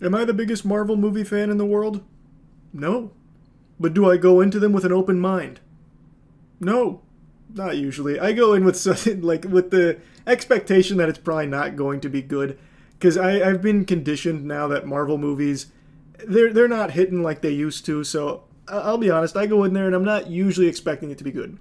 Am I the biggest Marvel movie fan in the world? No. But do I go into them with an open mind? No. Not usually. I go in with with the expectation that it's probably not going to be good. Because I've been conditioned now that Marvel movies, they're not hitting like they used to. So I'll be honest, I go in there and I'm not usually expecting it to be good.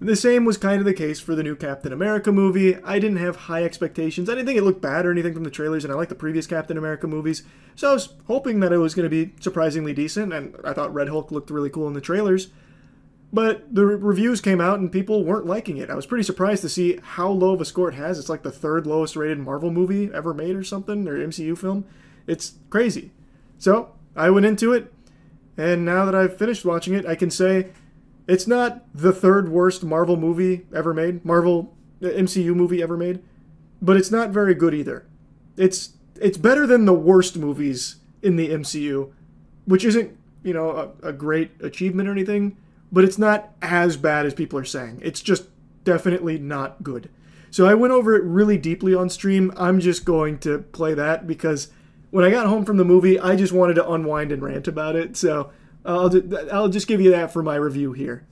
The same was kind of the case for the new Captain America movie. I didn't have high expectations. I didn't think it looked bad or anything from the trailers, and I liked the previous Captain America movies. So I was hoping that it was going to be surprisingly decent, and I thought Red Hulk looked really cool in the trailers. But the reviews came out and people weren't liking it. I was pretty surprised to see how low of a score it has. It's like the third lowest rated Marvel movie ever made or something, or MCU film. It's crazy. So I went into it, and now that I've finished watching it, I can say it's not the third worst Marvel movie ever made, Marvel MCU movie ever made, but it's not very good either. It's better than the worst movies in the MCU, which isn't, you know, a great achievement or anything, but it's not as bad as people are saying. It's just definitely not good. So I went over it really deeply on stream. I'm just going to play that because when I got home from the movie, I just wanted to unwind and rant about it, so I'll just give you that for my review here.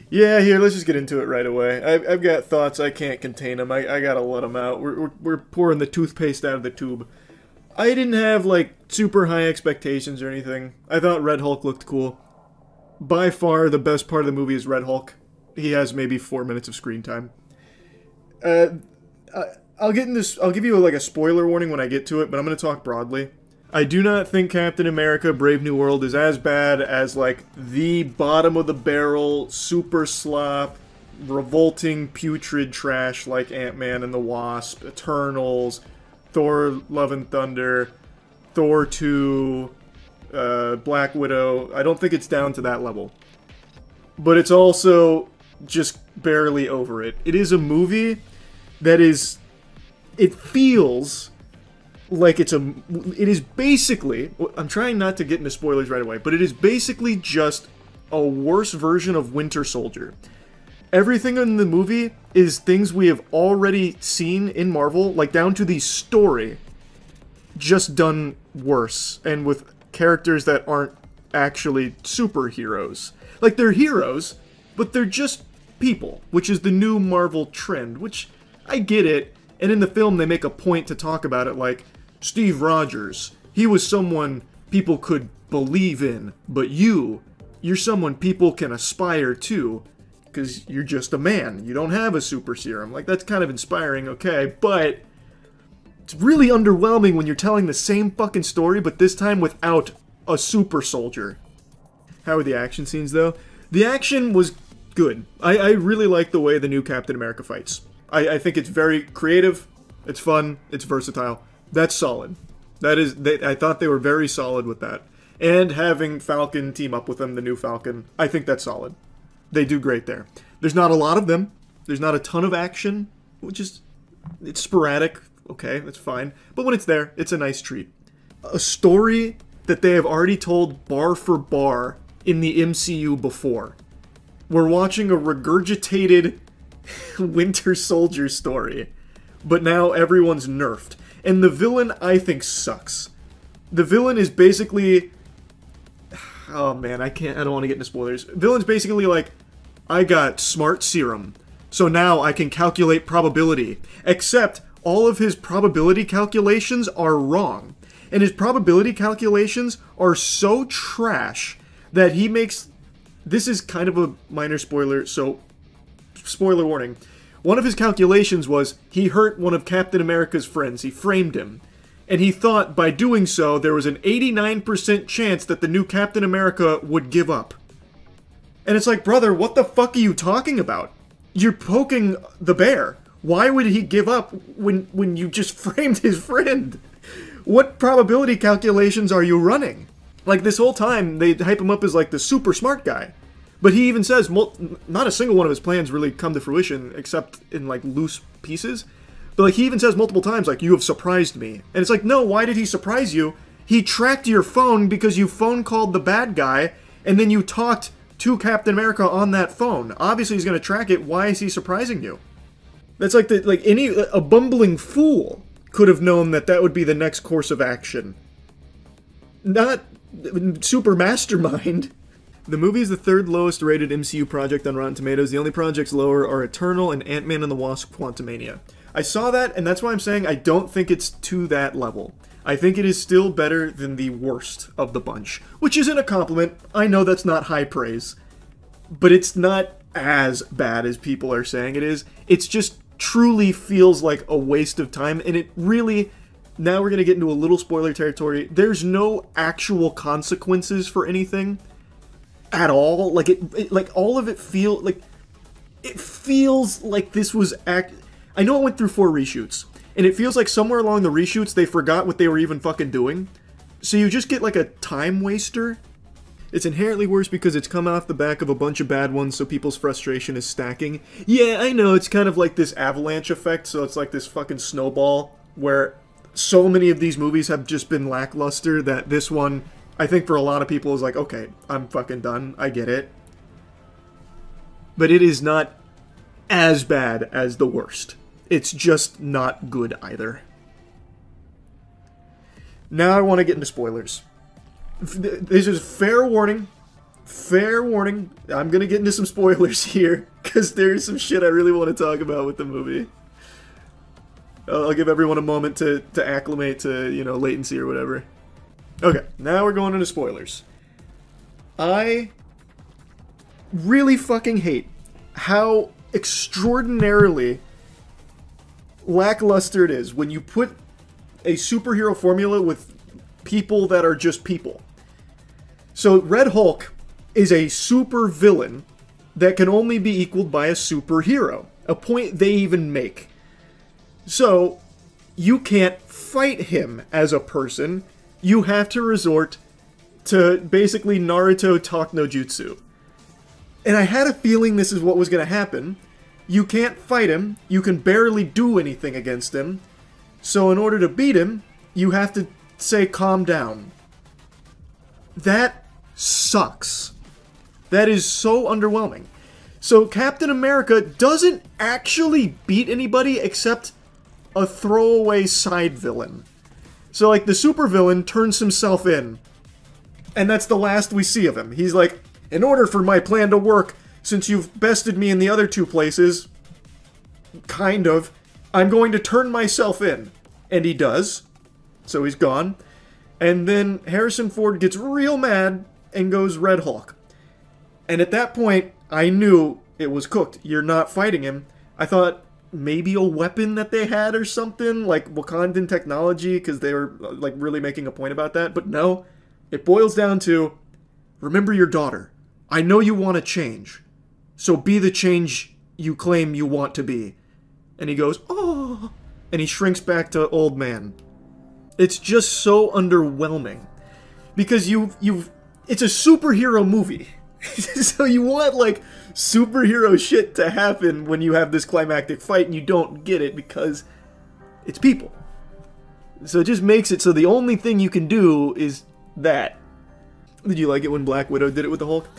Yeah, here, let's just get into it right away. I've got thoughts, I can't contain them. I gotta let them out. We're pouring the toothpaste out of the tube. I didn't have, like, super high expectations or anything. I thought Red Hulk looked cool. By far, the best part of the movie is Red Hulk. He has maybe 4 minutes of screen time. I'll get in this. I'll give you, like, a spoiler warning when I get to it, but I'm gonna talk broadly. I do not think Captain America Brave New World is as bad as, like, the bottom of the barrel, super slop, revolting, putrid trash like Ant-Man and the Wasp, Eternals, Thor Love and Thunder, Thor 2, Black Widow. I don't think it's down to that level. But it's also just barely over it. It is a movie that is... It feels like it is basically, I'm trying not to get into spoilers right away, but it is basically just a worse version of Winter Soldier. Everything in the movie is things we have already seen in Marvel, like down to the story, just done worse, and with characters that aren't actually superheroes. Like, they're heroes, but they're just people, which is the new Marvel trend, which, I get it, and in the film they make a point to talk about it, like, Steve Rogers, he was someone people could believe in, but you're someone people can aspire to, because you're just a man. You don't have a super serum. Like, that's kind of inspiring, okay, but it's really underwhelming when you're telling the same fucking story, but this time without a super soldier. How are the action scenes, though? The action was good. I really like the way the new Captain America fights. I think it's very creative, it's fun, it's versatile. That's solid. I thought they were very solid with that. And having Falcon team up with them, the new Falcon, I think that's solid. They do great there. There's not a lot of them. There's not a ton of action, which is... It's sporadic. Okay, that's fine. But when it's there, it's a nice treat. A story that they have already told bar for bar in the MCU before. We're watching a regurgitated Winter Soldier story, but now everyone's nerfed. And the villain, I think, sucks. The villain is basically... Oh man, I don't want to get into spoilers. Villain's basically like, I got smart serum, so now I can calculate probability. Except, all of his probability calculations are wrong. And his probability calculations are so trash that he makes... This is kind of a minor spoiler, so... Spoiler warning. One of his calculations was, he hurt one of Captain America's friends. He framed him. And he thought, by doing so, there was an 89% chance that the new Captain America would give up. And it's like, brother, what the fuck are you talking about? You're poking the bear. Why would he give up when you just framed his friend? What probability calculations are you running? Like, this whole time, they hype him up as, like, the super smart guy. But he even says, not a single one of his plans really come to fruition, except in, like, loose pieces. But, like, he even says multiple times, like, you have surprised me. And it's like, no, why did he surprise you? He tracked your phone because you phone called the bad guy, and then you talked to Captain America on that phone. Obviously, he's going to track it. Why is he surprising you? That's like, a bumbling fool could have known that that would be the next course of action. Not super mastermind. The movie is the third lowest rated MCU project on Rotten Tomatoes. The only projects lower are Eternal and Ant-Man and the Wasp: Quantumania. I saw that, and that's why I'm saying I don't think it's to that level. I think it is still better than the worst of the bunch, which isn't a compliment. I know that's not high praise, but it's not as bad as people are saying it is. It's just truly feels like a waste of time, and it really... Now we're going to get into a little spoiler territory. There's no actual consequences for anything at all. Like, like all of it feel... Like, it feels like this was... I know it went through 4 reshoots, and it feels like somewhere along the reshoots they forgot what they were even fucking doing. So you just get like a time waster. It's inherently worse because it's come off the back of a bunch of bad ones, so people's frustration is stacking. Yeah, I know, it's kind of like this avalanche effect, so it's like this fucking snowball, where so many of these movies have just been lackluster that this one, I think for a lot of people, is like, okay, I'm fucking done, I get it. But it is not as bad as the worst. It's just not good either. Now I want to get into spoilers. This is fair warning. Fair warning. I'm going to get into some spoilers here, because there's some shit I really want to talk about with the movie. I'll give everyone a moment to acclimate to, you know, latency or whatever. Okay, now we're going into spoilers. I really fucking hate how extraordinarily lackluster it is when you put a superhero formula with people that are just people. So Red Hulk is a super villain that can only be equaled by a superhero, a point they even make. So you can't fight him as a person. You have to resort to basically Naruto talk no jutsu. And I had a feeling this is what was going to happen. You can't fight him, you can barely do anything against him, so in order to beat him, you have to say calm down. That sucks. That is so underwhelming. So Captain America doesn't actually beat anybody except a throwaway side villain. So like the supervillain turns himself in, and that's the last we see of him. He's like, in order for my plan to work, since you've bested me in the other 2 places, kind of, I'm going to turn myself in. And he does. So he's gone. And then Harrison Ford gets real mad and goes Red Hulk. And at that point, I knew it was cooked. You're not fighting him. I thought maybe a weapon that they had or something, like Wakandan technology, because they were like really making a point about that. But no, it boils down to, remember your daughter. I know you want to change. So be the change you claim you want to be. And he goes, oh, and he shrinks back to old man. It's just so underwhelming. Because it's a superhero movie. So you want, like, superhero shit to happen when you have this climactic fight, and you don't get it because it's people. So it just makes it so the only thing you can do is that. Did you like it when Black Widow did it with the Hulk?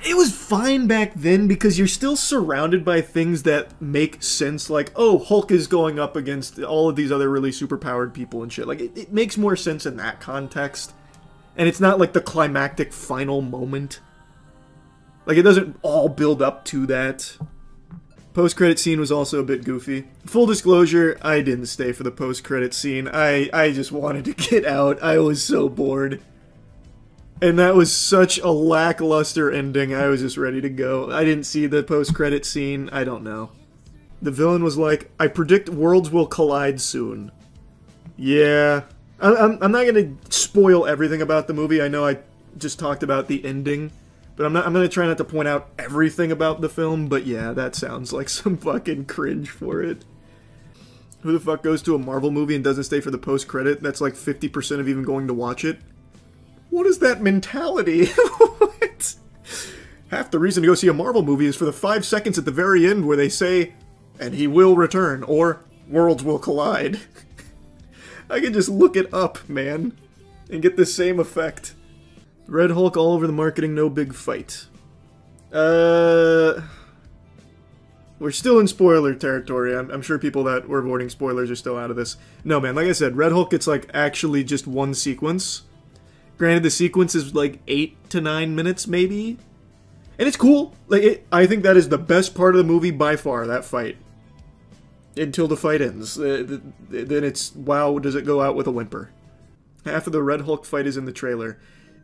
It was fine back then because you're still surrounded by things that make sense, like, oh, Hulk is going up against all of these other really superpowered people and shit. Like, it makes more sense in that context. And it's not like the climactic final moment. Like, it doesn't all build up to that. Post-credit scene was also a bit goofy. Full disclosure, I didn't stay for the post-credit scene. I just wanted to get out. I was so bored. And that was such a lackluster ending, I was just ready to go. I didn't see the post-credit scene, I don't know. The villain was like, I predict worlds will collide soon. Yeah. I'm not gonna spoil everything about the movie, I know I just talked about the ending. But I'm gonna try not to point out everything about the film, but yeah, that sounds like some fucking cringe for it. Who the fuck goes to a Marvel movie and doesn't stay for the post-credit? That's like 50% of even going to watch it. What is that mentality? What? Half the reason to go see a Marvel movie is for the 5 seconds at the very end where they say, and he will return, or worlds will collide. I can just look it up, man, and get the same effect. Red Hulk all over the marketing, no big fight. We're still in spoiler territory. I'm sure people that were avoiding spoilers are still out of this. No, man, like I said, Red Hulk gets, like, actually just one sequence. Granted, the sequence is, like, 8 to 9 minutes, maybe? And it's cool. Like, I think that is the best part of the movie by far, that fight. Until the fight ends. Then it's, wow, does it go out with a whimper. Half of the Red Hulk fight is in the trailer.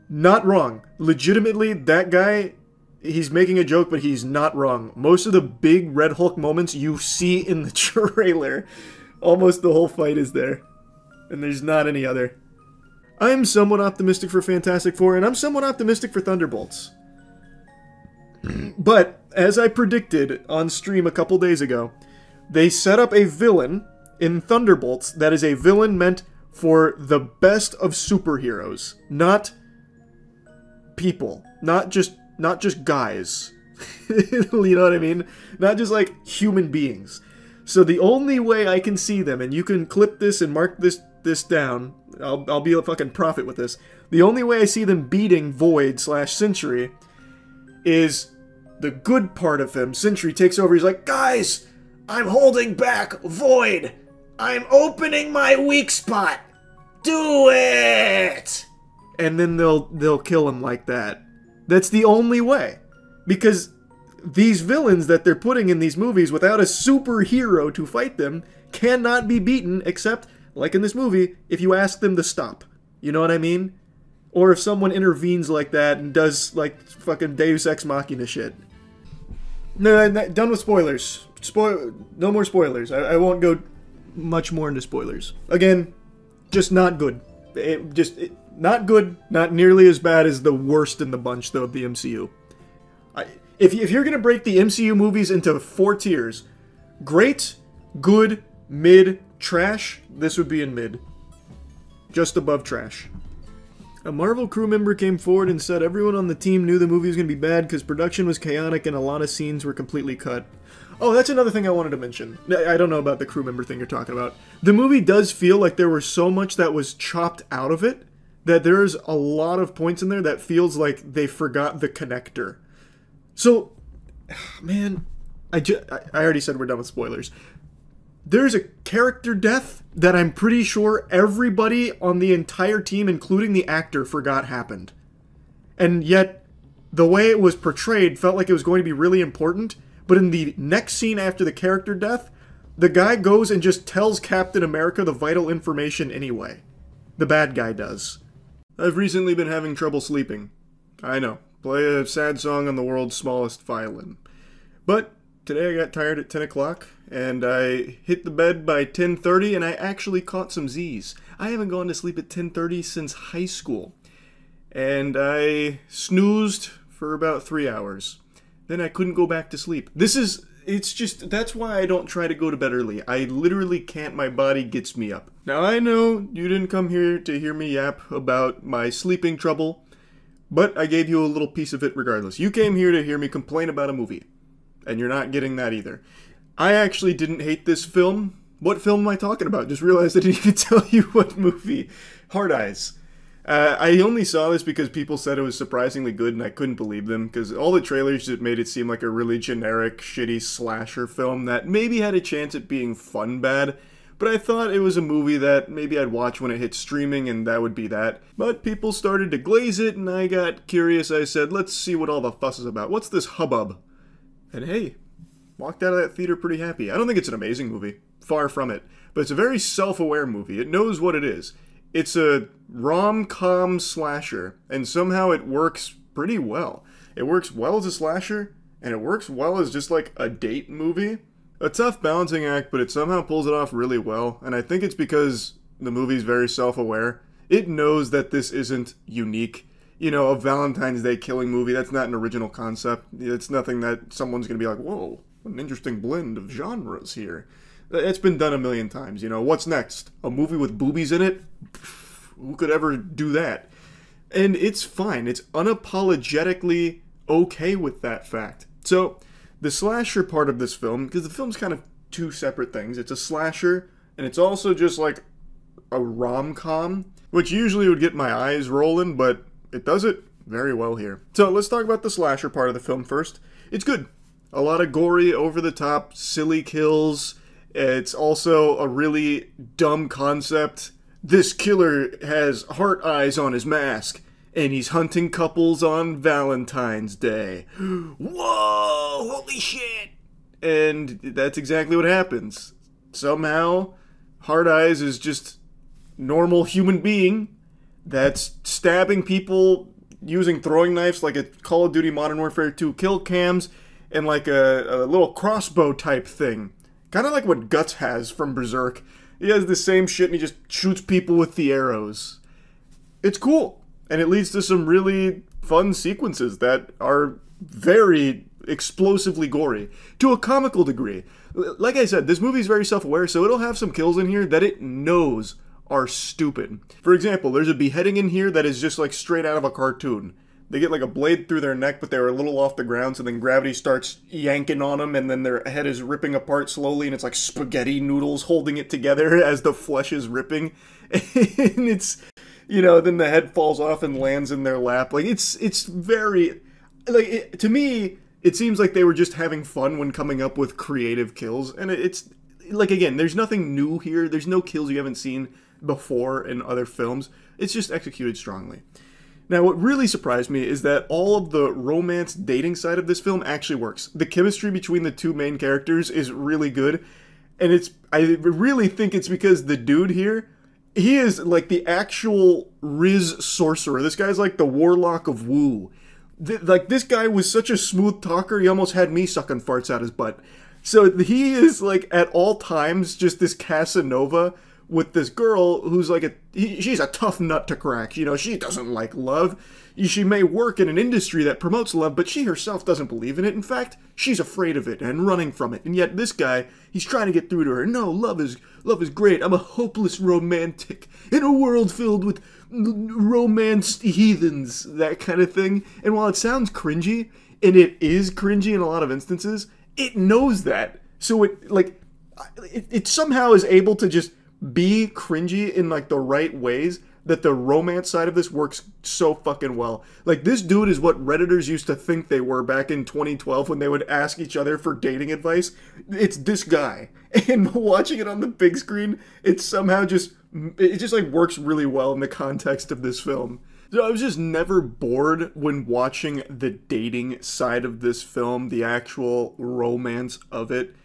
Not wrong. Legitimately, that guy... He's making a joke, but he's not wrong. Most of the big Red Hulk moments you see in the trailer. Almost the whole fight is there. And there's not any other. I'm somewhat optimistic for Fantastic Four, and I'm somewhat optimistic for Thunderbolts. But, as I predicted on stream a couple days ago, they set up a villain in Thunderbolts that is a villain meant for the best of superheroes. Not people. Not just guys. You know what I mean? Not just, like, human beings. So the only way I can see them, and you can clip this and mark this down, I'll be a fucking prophet with this. The only way I see them beating Void/Sentry is the good part of him. Sentry takes over, he's like, guys, I'm holding back Void. I'm opening my weak spot. Do it! And then they'll kill him like that. That's the only way. Because these villains that they're putting in these movies without a superhero to fight them cannot be beaten except, like in this movie, if you ask them to stop. You know what I mean? Or if someone intervenes like that and does, like, fucking Deus Ex Machina shit. No, done with spoilers. No more spoilers. I won't go much more into spoilers. Again, just not good. Not good, not nearly as bad as the worst in the bunch, though, of the MCU. If you're going to break the MCU movies into 4 tiers, great, good, mid, trash, this would be in mid. Just above trash. A Marvel crew member came forward and said everyone on the team knew the movie was going to be bad because production was chaotic and a lot of scenes were completely cut. Oh, that's another thing I wanted to mention. I don't know about the crew member thing you're talking about. The movie does feel like there was so much that was chopped out of it that there's a lot of points in there that feels like they forgot the connector. So, man, I already said we're done with spoilers. There's a character death that I'm pretty sure everybody on the entire team, including the actor, forgot happened. And yet, the way it was portrayed felt like it was going to be really important, but in the next scene after the character death, the guy goes and just tells Captain America the vital information anyway. The bad guy does. I've recently been having trouble sleeping. I know. Play a sad song on the world's smallest violin. But today I got tired at 10 o'clock, and I hit the bed by 10:30, and I actually caught some Z's. I haven't gone to sleep at 10:30 since high school. And I snoozed for about 3 hours. Then I couldn't go back to sleep. That's why I don't try to go to bed early. I literally can't, my body gets me up. Now I know you didn't come here to hear me yap about my sleeping trouble, but I gave you a little piece of it regardless. You came here to hear me complain about a movie, and you're not getting that either. I actually didn't hate this film. What film am I talking about? Just realized I didn't even tell you what movie. Hard Eyes. I only saw this because people said it was surprisingly good, and I couldn't believe them, because all the trailers just made it seem like a really generic, shitty slasher film that maybe had a chance at being fun bad, but I thought it was a movie that maybe I'd watch when it hit streaming, and that would be that. But people started to glaze it, and I got curious. I said, let's see what all the fuss is about. What's this hubbub? And hey, walked out of that theater pretty happy. I don't think it's an amazing movie. Far from it. But it's a very self-aware movie. It knows what it is. It's a rom-com slasher, and somehow it works pretty well. It works well as a slasher, and it works well as just like a date movie. A tough balancing act, but it somehow pulls it off really well, and I think it's because the movie's very self-aware. It knows that this isn't unique. You know, a Valentine's Day killing movie, that's not an original concept. It's nothing that someone's gonna be like, whoa, what an interesting blend of genres here. It's been done a million times, you know. What's next? A movie with boobies in it? Who could ever do that? And it's fine. It's unapologetically okay with that fact. So, the slasher part of this film, because the film's kind of two separate things. It's a slasher, and it's also just like a rom-com, which usually would get my eyes rolling, but it does it very well here. So, let's talk about the slasher part of the film first. It's good. A lot of gory, over-the-top, silly kills. It's also a really dumb concept. This killer has heart eyes on his mask, and he's hunting couples on Valentine's Day. Whoa! Holy shit! And that's exactly what happens. Somehow, Hard Eyes is just normal human being that's stabbing people using throwing knives like a Call of Duty Modern Warfare 2 kill cams and like a little crossbow type thing. Kind of like what Guts has from Berserk. He has the same shit and he just shoots people with the arrows. It's cool. And it leads to some really fun sequences that are very explosively gory. To a comical degree. Like I said, this movie is very self-aware, so it'll have some kills in here that it knows are stupid. For example, there's a beheading in here that is just like straight out of a cartoon. They get like a blade through their neck, but they're a little off the ground, so then gravity starts yanking on them, and then their head is ripping apart slowly, and it's like spaghetti noodles holding it together as the flesh is ripping. And it's, you know, then the head falls off and lands in their lap. Like, it's very, like, to me, it seems like they were just having fun when coming up with creative kills, and it's, like, again, there's nothing new here. There's no kills you haven't seen before in other films. It's just executed strongly. Now, what really surprised me is that all of the romance dating side of this film actually works. The chemistry between the two main characters is really good, and I really think it's because the dude here, he is like the actual Riz sorcerer. This guy's like the warlock of Wu. Like, this guy was such a smooth talker, he almost had me sucking farts out his butt. So he is like at all times just this Casanova with this girl who's like she's a tough nut to crack. You know, she doesn't like love. She may work in an industry that promotes love, but she herself doesn't believe in it. In fact, she's afraid of it and running from it. And yet this guy, he's trying to get through to her. No, love is great. I'm a hopeless romantic in a world filled with romanced heathens, that kind of thing. And while it sounds cringy, and it is cringy in a lot of instances, it knows that. So it somehow is able to just be cringy in like the right ways, that the romance side of this works so fucking well. Like, this dude is what Redditors used to think they were back in 2012 when they would ask each other for dating advice. It's this guy. And watching it on the big screen, it somehow just like works really well in the context of this film. So I was just never bored when watching the dating side of this film, the actual romance of it.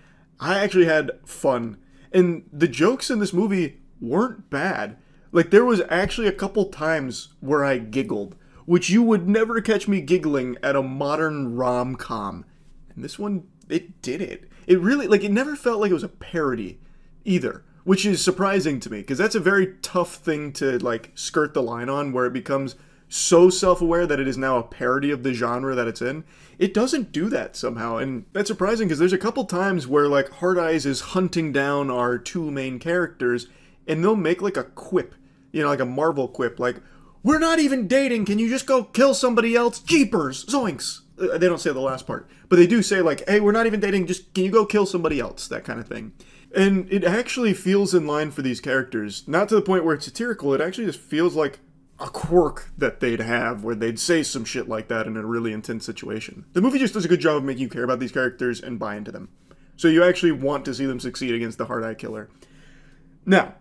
I actually had fun. And the jokes in this movie weren't bad. Like, there was actually a couple times where I giggled, which you would never catch me giggling at a modern rom-com. And this one, it did it. It really, like, it never felt like it was a parody either, which is surprising to me, because that's a very tough thing to, like, skirt the line on, where it becomes so self-aware that it is now a parody of the genre that it's in. It doesn't do that somehow, and that's surprising, because there's a couple times where, like, Hard Eyes is hunting down our two main characters, and they'll make, like, a quip, you know, like a Marvel quip, like, "We're not even dating, can you just go kill somebody else? Jeepers! Zoinks!" They don't say the last part, but they do say, like, "Hey, we're not even dating, just can you go kill somebody else?" That kind of thing. And it actually feels in line for these characters. Not to the point where it's satirical, it actually just feels like a quirk that they'd have, where they'd say some shit like that in a really intense situation. The movie just does a good job of making you care about these characters and buy into them. So you actually want to see them succeed against the Hard Eye Killer. Now,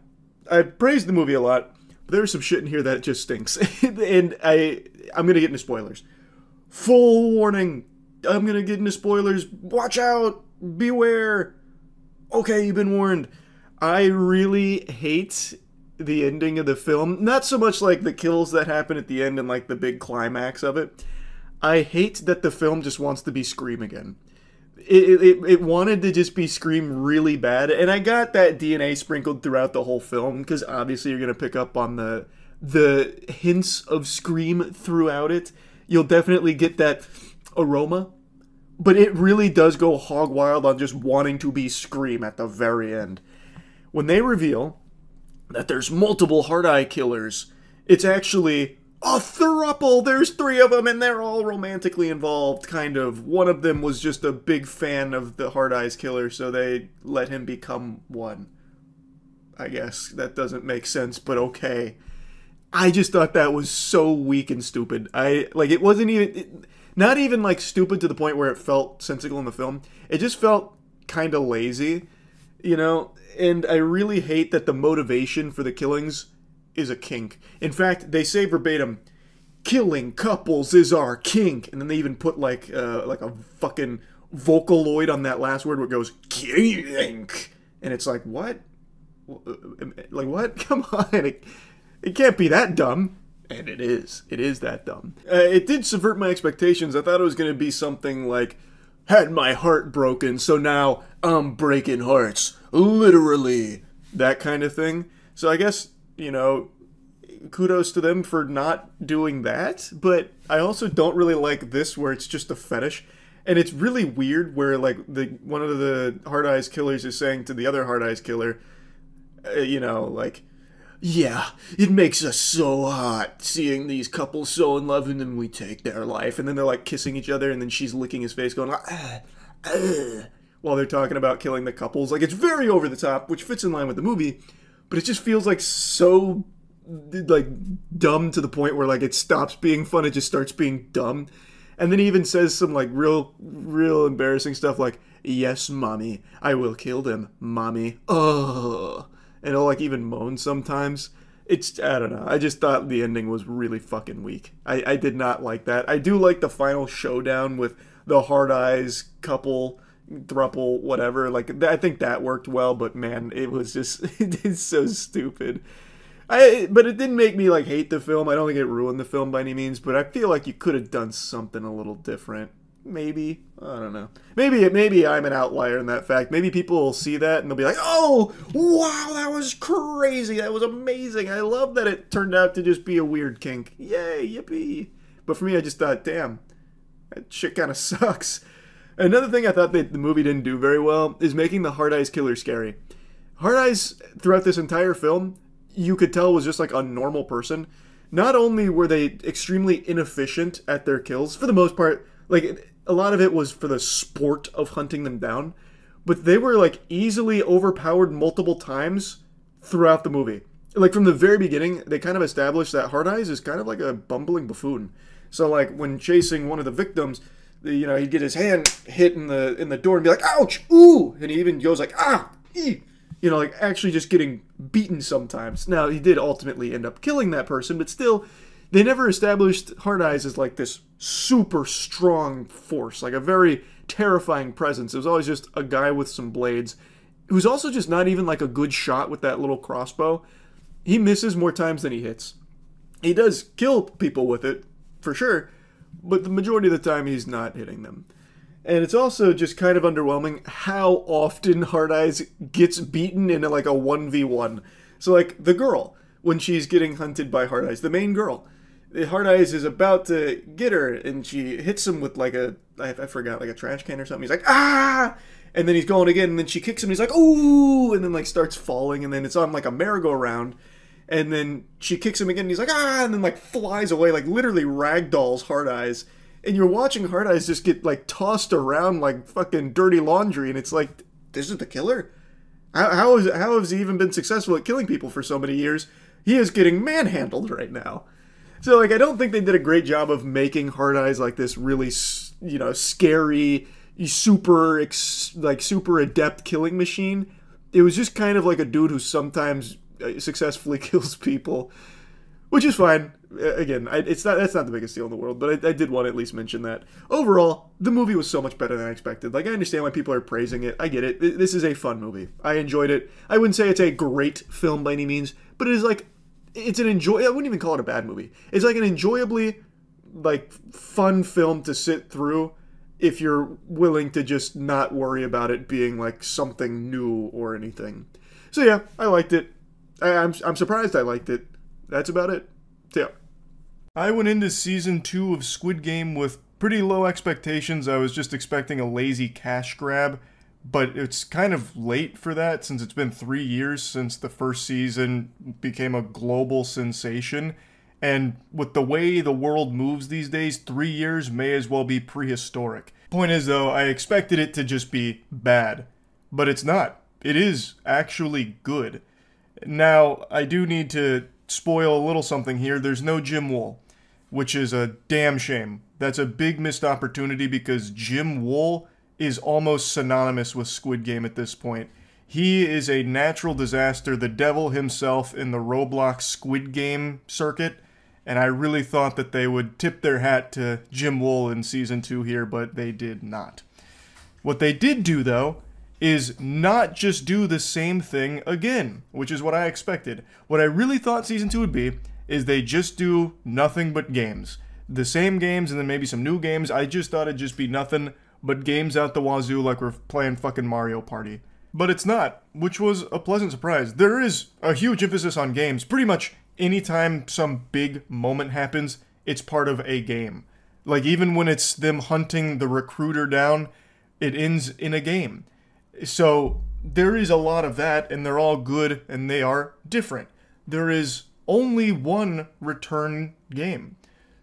I praised the movie a lot, but there's some shit in here that just stinks. And I'm gonna get into spoilers. Full warning, I'm gonna get into spoilers. Watch out! Beware! Okay, you've been warned. I really hate the ending of the film. Not so much like the kills that happen at the end and like the big climax of it. I hate that the film just wants to be Scream again. It wanted to just be Scream really bad, and I got that DNA sprinkled throughout the whole film, because obviously you're going to pick up on the hints of Scream throughout it. You'll definitely get that aroma, but it really does go hog wild on just wanting to be Scream at the very end. When they reveal that there's multiple Hard Eye Killers, it's actually a throuple. There's 3 of them, and they're all romantically involved, kind of. One of them was just a big fan of the Hard Eyes Killer, so they let him become one. I guess that doesn't make sense, but okay. I just thought that was so weak and stupid. It wasn't even... Not even like stupid to the point where it felt sensical in the film. It just felt kind of lazy, you know? And I really hate that the motivation for the killings is a kink. In fact, they say verbatim, killing couples is our kink. And then they even put like a fucking Vocaloid on that last word where it goes, kink. And it's like, what? Like, what? Come on. It can't be that dumb. And it is. It is that dumb. It did subvert my expectations. I thought it was going to be something like, had my heart broken, so now I'm breaking hearts. Literally. That kind of thing. So I guess, you know, kudos to them for not doing that. But I also don't really like this where it's just a fetish. And it's really weird where, like, one of the Hard Eyes killers is saying to the other Hard Eyes killer, you know, like, yeah, it makes us so hot seeing these couples so in love and then we take their life. And then they're like kissing each other and then she's licking his face going, while they're talking about killing the couples. Like, it's very over the top, which fits in line with the movie, but it just feels like so, like, dumb to the point where, like, it stops being fun, it just starts being dumb. And then he even says some, like, real embarrassing stuff like, yes, mommy, I will kill them, mommy. Ugh. And he'll, like, even moan sometimes. It's, I don't know. I just thought the ending was really fucking weak. I did not like that. I do like the final showdown with the Hard Eyes couple, thruple, whatever. Like, I think that worked well, but man, it was just, it's so stupid. But it didn't make me, like, hate the film. I don't think it ruined the film by any means, but I feel like you could have done something a little different. Maybe. I don't know. Maybe I'm an outlier in that fact. Maybe people will see that and they'll be like, oh, wow, that was crazy. That was amazing. I love that it turned out to just be a weird kink. Yay, yippee. But for me, I just thought, damn, that shit kind of sucks. Another thing I thought that the movie didn't do very well is making the Hard Eyes killer scary. Hard Eyes, throughout this entire film, you could tell was just like a normal person. Not only were they extremely inefficient at their kills, for the most part, like, a lot of it was for the sport of hunting them down, but they were, like, easily overpowered multiple times throughout the movie. Like, from the very beginning, they kind of established that Hard Eyes is kind of like a bumbling buffoon. So, like, when chasing one of the victims, you know, he'd get his hand hit in the door and be like, ouch, ooh, and he even goes like, ah, ee. You know, like, actually just getting beaten sometimes. Now, he did ultimately end up killing that person, but still, they never established Hard Eyes as, like, this super strong force, like a very terrifying presence. It was always just a guy with some blades, who's also just not even, like, a good shot with that little crossbow. He misses more times than he hits. He does kill people with it, for sure, but the majority of the time he's not hitting them. And it's also just kind of underwhelming how often Hard Eyes gets beaten in, like, a 1v1. So, like, the girl, when she's getting hunted by Hard Eyes, the main girl, Hard Eyes is about to get her, and she hits him with, like, I forgot, like a trash can or something. He's like, ah! And then he's going again, and then she kicks him, and he's like, ooh! And then, like, starts falling, and then it's on, like, a merry-go-round. And then she kicks him again, and he's like, ah! And then, like, flies away, like, literally ragdolls Hard Eyes. And you're watching Hard Eyes just get, like, tossed around like fucking dirty laundry, and it's like, this is the killer? How has he even been successful at killing people for so many years? He is getting manhandled right now. So, like, I don't think they did a great job of making Hard Eyes like this really, you know, scary, super adept killing machine. It was just kind of like a dude who sometimes successfully kills people, which is fine. Again, that's not the biggest deal in the world, but I did want to at least mention that. Overall, the movie was so much better than I expected. Like, I understand why people are praising it. I get it. This is a fun movie. I enjoyed it. I wouldn't say it's a great film by any means, but it is like, it's an I wouldn't even call it a bad movie. It's like an enjoyably, like, fun film to sit through if you're willing to just not worry about it being, like, something new or anything. So yeah, I liked it. I'm surprised I liked it. That's about it. So yeah. I went into Season 2 of Squid Game with pretty low expectations. I was just expecting a lazy cash grab, but it's kind of late for that since it's been 3 years since the first season became a global sensation. And with the way the world moves these days, 3 years may as well be prehistoric. Point is, though, I expected it to just be bad, but it's not. It is actually good. Now, I do need to spoil a little something here. There's no Jim Wool. which is a damn shame. That's a big missed opportunity because Jim Wool is almost synonymous with Squid Game at this point. He is a natural disaster, the devil himself in the Roblox Squid Game circuit, and I really thought that they would tip their hat to Jim Wool in Season 2 here, but they did not. What they did do, though, is not just do the same thing again, which is what I expected. What I really thought Season 2 would be is they just do nothing but games. The same games and then maybe some new games. I just thought it'd just be nothing but games out the wazoo like we're playing fucking Mario Party. But it's not, which was a pleasant surprise. There is a huge emphasis on games. Pretty much anytime some big moment happens, it's part of a game. Like even when it's them hunting the recruiter down, it ends in a game. So there is a lot of that, and they're all good, and they are different. There is only one return game.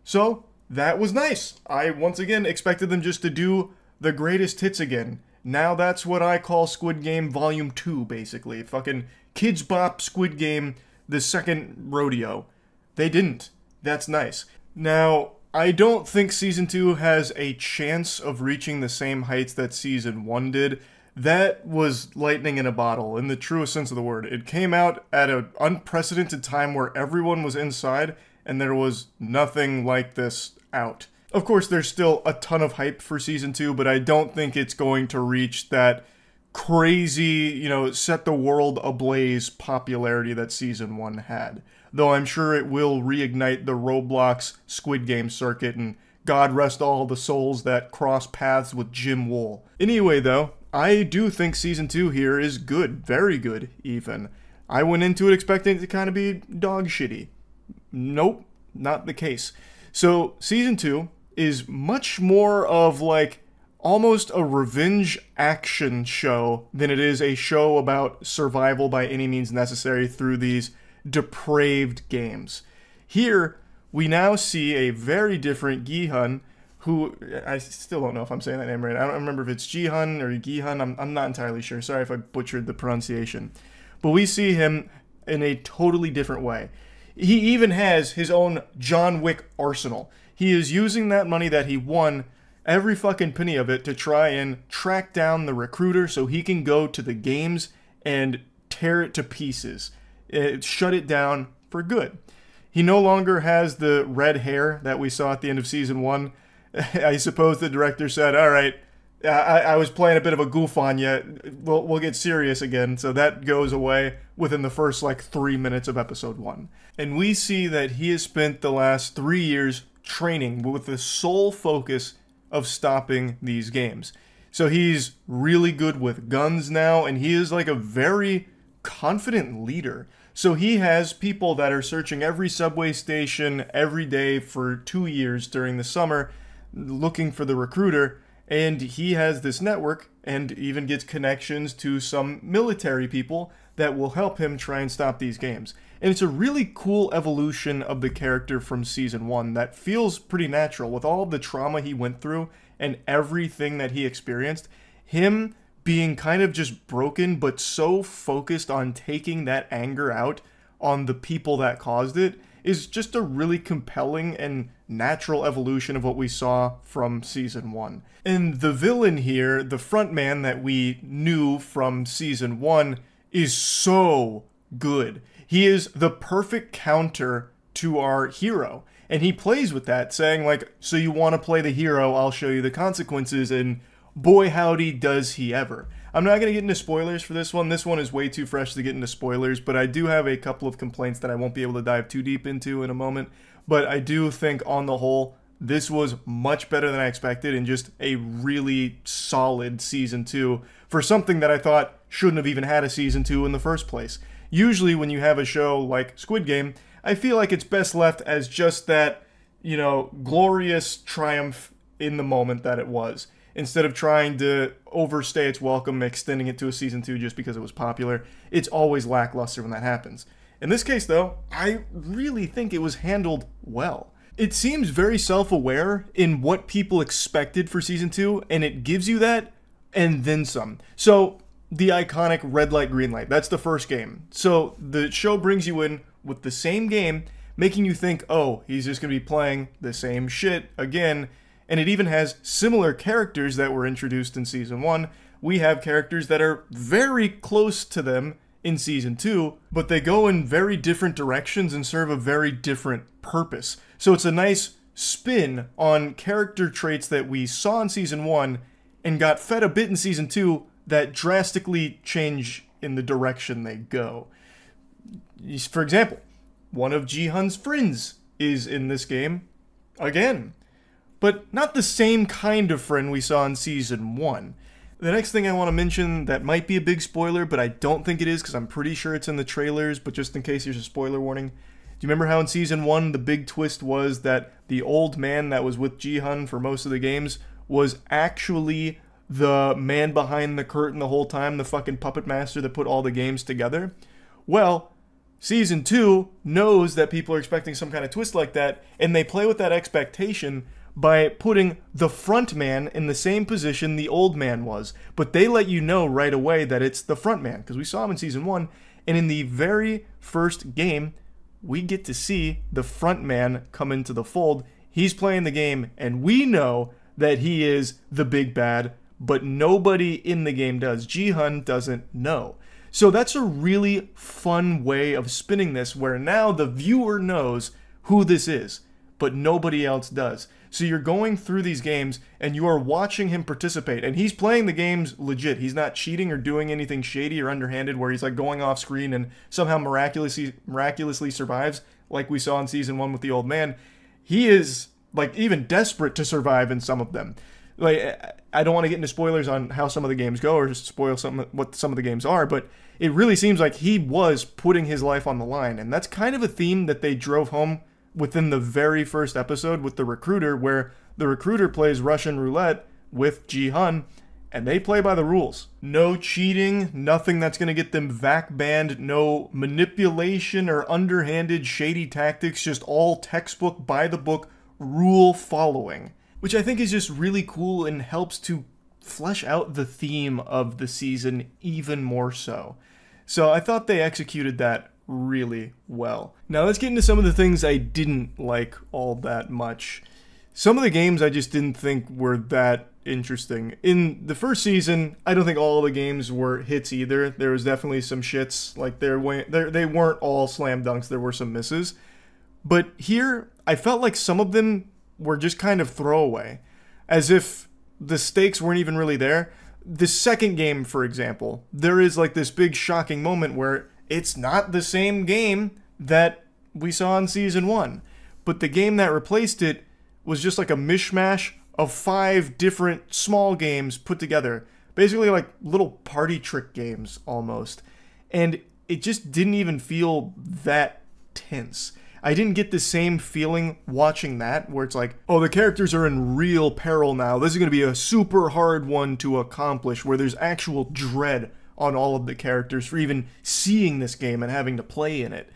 So that was nice. I once again expected them just to do the greatest hits again. Now that's what I call Squid Game Volume 2, basically. Fucking Kids Bop Squid Game, the second rodeo. They didn't. That's nice. Now, I don't think Season 2 has a chance of reaching the same heights that Season 1 did. That was lightning in a bottle, in the truest sense of the word. It came out at an unprecedented time where everyone was inside, and there was nothing like this out. Of course, there's still a ton of hype for Season 2, but I don't think it's going to reach that crazy, set the world ablaze popularity that Season 1 had. Though I'm sure it will reignite the Roblox Squid Game circuit, and God rest all the souls that cross paths with Jim Wool. Anyway, though, I do think Season 2 here is good. Very good, even. I went into it expecting it to kind of be dog shitty. Nope, not the case. So, Season 2 is much more of like almost a revenge action show than it is a show about survival by any means necessary through these depraved games. Here, we now see a very different Gi-hun, who, I still don't know if I'm saying that name right. I don't remember if it's Ji-hun or Gi-hun. I'm not entirely sure. Sorry if I butchered the pronunciation. But we see him in a totally different way. He even has his own John Wick arsenal. He is using that money that he won, every fucking penny of it, to try and track down the recruiter so he can go to the games and tear it to pieces. Shut it down for good. He no longer has the red hair that we saw at the end of Season 1. I suppose the director said, all right, I was playing a bit of a goof on you. We'll get serious again. So that goes away within the first, 3 minutes of Episode 1. And we see that he has spent the last 3 years training with the sole focus of stopping these games. So he's really good with guns now, and he is like a very confident leader. So he has people that are searching every subway station every day for 2 years during the summer looking for the recruiter, and he has this network and even gets connections to some military people that will help him try and stop these games. And it's a really cool evolution of the character from Season 1 that feels pretty natural. With all of the trauma he went through and everything that he experienced, him being kind of just broken but so focused on taking that anger out on the people that caused it is just a really compelling and natural evolution of what we saw from Season 1. And the villain here, the front man that we knew from Season 1, is so good. He is the perfect counter to our hero. And he plays with that, saying so you want to play the hero, I'll show you the consequences, and boy howdy does he ever. I'm not going to get into spoilers for this one. This one is way too fresh to get into spoilers, but I do have a couple of complaints that I won't be able to dive too deep into in a moment. But I do think, on the whole, this was much better than I expected and just a really solid Season 2 for something that I thought shouldn't have even had a Season 2 in the first place. Usually when you have a show like Squid Game, I feel like it's best left as just that, glorious triumph in the moment that it was, instead of trying to overstay its welcome, extending it to a Season 2 just because it was popular. It's always lackluster when that happens. In this case, though, I really think it was handled well. It seems very self-aware in what people expected for Season 2, and it gives you that, and then some. So, the iconic red light, green light, that's the first game. So, the show brings you in with the same game, making you think, oh, he's just going to be playing the same shit again. And it even has similar characters that were introduced in Season 1. We have characters that are very close to them in Season 2, but they go in very different directions and serve a very different purpose. So it's a nice spin on character traits that we saw in Season 1 and got fed a bit in Season 2 that drastically change in the direction they go. For example, one of Ji-hun's friends is in this game again, but not the same kind of friend we saw in Season 1. The next thing I want to mention that might be a big spoiler, but I don't think it is because I'm pretty sure it's in the trailers, but just in case there's a spoiler warning. Do you remember how in Season 1 the big twist was that the old man that was with Ji-hun for most of the games was actually the man behind the curtain the whole time, the fucking puppet master that put all the games together? Well, Season 2 knows that people are expecting some kind of twist like that, and they play with that expectation by putting the front man in the same position the old man was. But they let you know right away that it's the front man, because we saw him in Season 1, and in the very first game, we get to see the front man come into the fold. He's playing the game, and we know that he is the big bad, but nobody in the game does. Ji-hun doesn't know. So that's a really fun way of spinning this, where now the viewer knows who this is, but nobody else does. So you're going through these games, and you are watching him participate, and he's playing the games legit. He's not cheating or doing anything shady or underhanded where he's like going off screen and somehow miraculously survives, like we saw in Season 1 with the old man. He is like even desperate to survive in some of them. Like, I don't want to get into spoilers on how some of the games go or just spoil what some of the games are, but it really seems like he was putting his life on the line. And that's kind of a theme that they drove home within the very first episode with the recruiter, where the recruiter plays Russian roulette with Ji-hun, and they play by the rules. No cheating, nothing that's going to get them VAC banned, no manipulation or underhanded shady tactics, just all textbook, by the book, rule following. Which I think is just really cool and helps to flesh out the theme of the season even more so. So I thought they executed that really well. Now let's get into some of the things I didn't like all that much. Some of the games I just didn't think were that interesting. In the first season, I don't think all the games were hits either. There was definitely some shits. Like they weren't all slam dunks. There were some misses. But here, I felt like some of them were just kind of throwaway, as if the stakes weren't even really there. The second game, for example, there is like this big shocking moment where it's not the same game that we saw in Season 1, but the game that replaced it was just like a mishmash of 5 different small games put together, basically like little party trick games almost, and it just didn't even feel that tense. I didn't get the same feeling watching that, where it's like, oh, the characters are in real peril now. This is going to be a super hard one to accomplish, where there's actual dread on all of the characters for even seeing this game and having to play in it.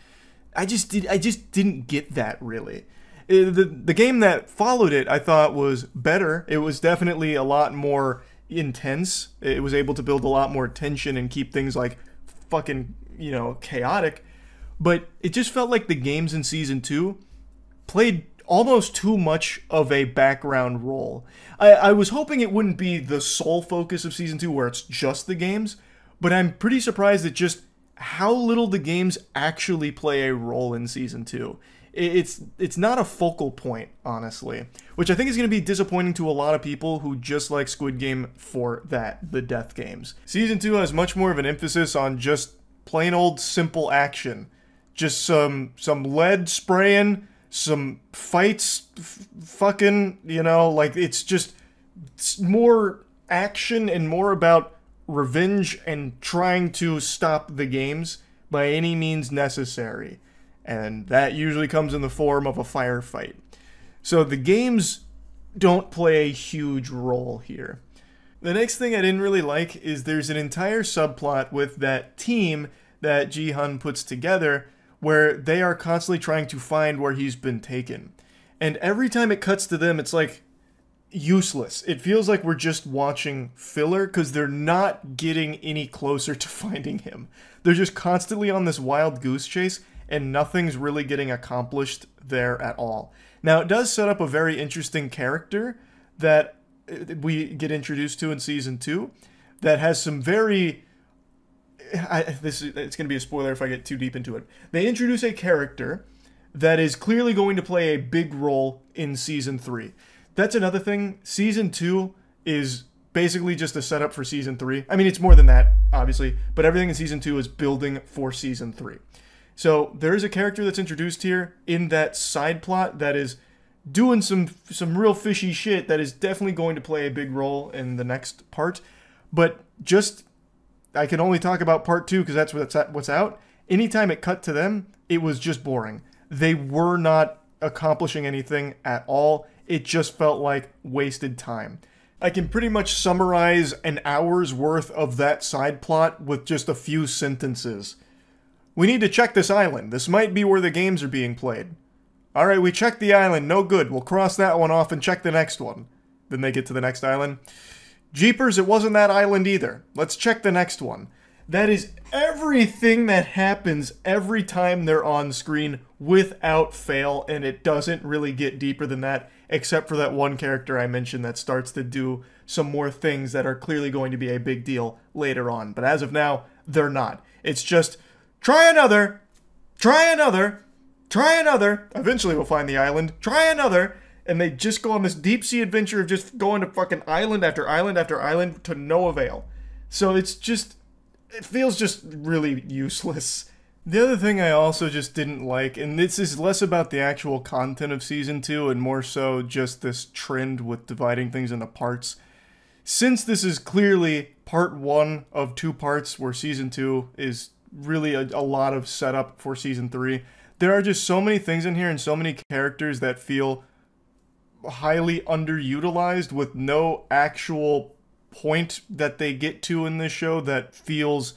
I just didn't get that, really. The game that followed it, I thought, was better. It was definitely a lot more intense. It was able to build a lot more tension and keep things like fucking, chaotic. But it just felt like the games in Season 2 played almost too much of a background role. I was hoping it wouldn't be the sole focus of Season 2 where it's just the games, but I'm pretty surprised at just how little the games actually play a role in Season 2. It's not a focal point, honestly, which I think is going to be disappointing to a lot of people who just like Squid Game for that, the death games. Season 2 has much more of an emphasis on just plain old simple action. Just some lead spraying, some fights, fucking, like it's more action and more about revenge and trying to stop the games by any means necessary. And that usually comes in the form of a firefight. So the games don't play a huge role here. The next thing I didn't really like is there's an entire subplot with that team that Ji-hun puts together, where they are constantly trying to find where he's been taken. And every time it cuts to them, it's like useless. It feels like we're just watching filler because they're not getting any closer to finding him. They're just constantly on this wild goose chase, and nothing's really getting accomplished there at all. Now, it does set up a very interesting character that we get introduced to in Season 2 that has some very... it's going to be a spoiler if I get too deep into it. They introduce a character that is clearly going to play a big role in Season 3. That's another thing. Season 2 is basically just a setup for Season 3. I mean, it's more than that, obviously, but everything in Season 2 is building for Season 3. So there is a character that's introduced here in that side plot that is doing some real fishy shit that is definitely going to play a big role in the next part. But just, I can only talk about part 2 because that's what's out. Anytime it cut to them, it was just boring. They were not accomplishing anything at all. It just felt like wasted time. I can pretty much summarize an hour's worth of that side plot with just a few sentences. We need to check this island. This might be where the games are being played. Alright, we checked the island. No good. We'll cross that one off and check the next one. Then they get to the next island. Jeepers, it wasn't that island either. Let's check the next one. That is everything that happens every time they're on screen without fail, and it doesn't really get deeper than that, except for that one character I mentioned that starts to do some more things that are clearly going to be a big deal later on. But as of now, they're not. It's just, try another, try another, try another. Eventually we'll find the island. Try another. And they just go on this deep-sea adventure of just going to fucking island after island after island to no avail. So it's just... it feels just really useless. The other thing I also just didn't like, and this is less about the actual content of Season 2 and more so just this trend with dividing things into parts. Since this is clearly part 1 of 2 parts where Season 2 is really a lot of setup for Season 3, there are just so many things in here and so many characters that feel highly underutilized with no actual point that they get to in this show that feels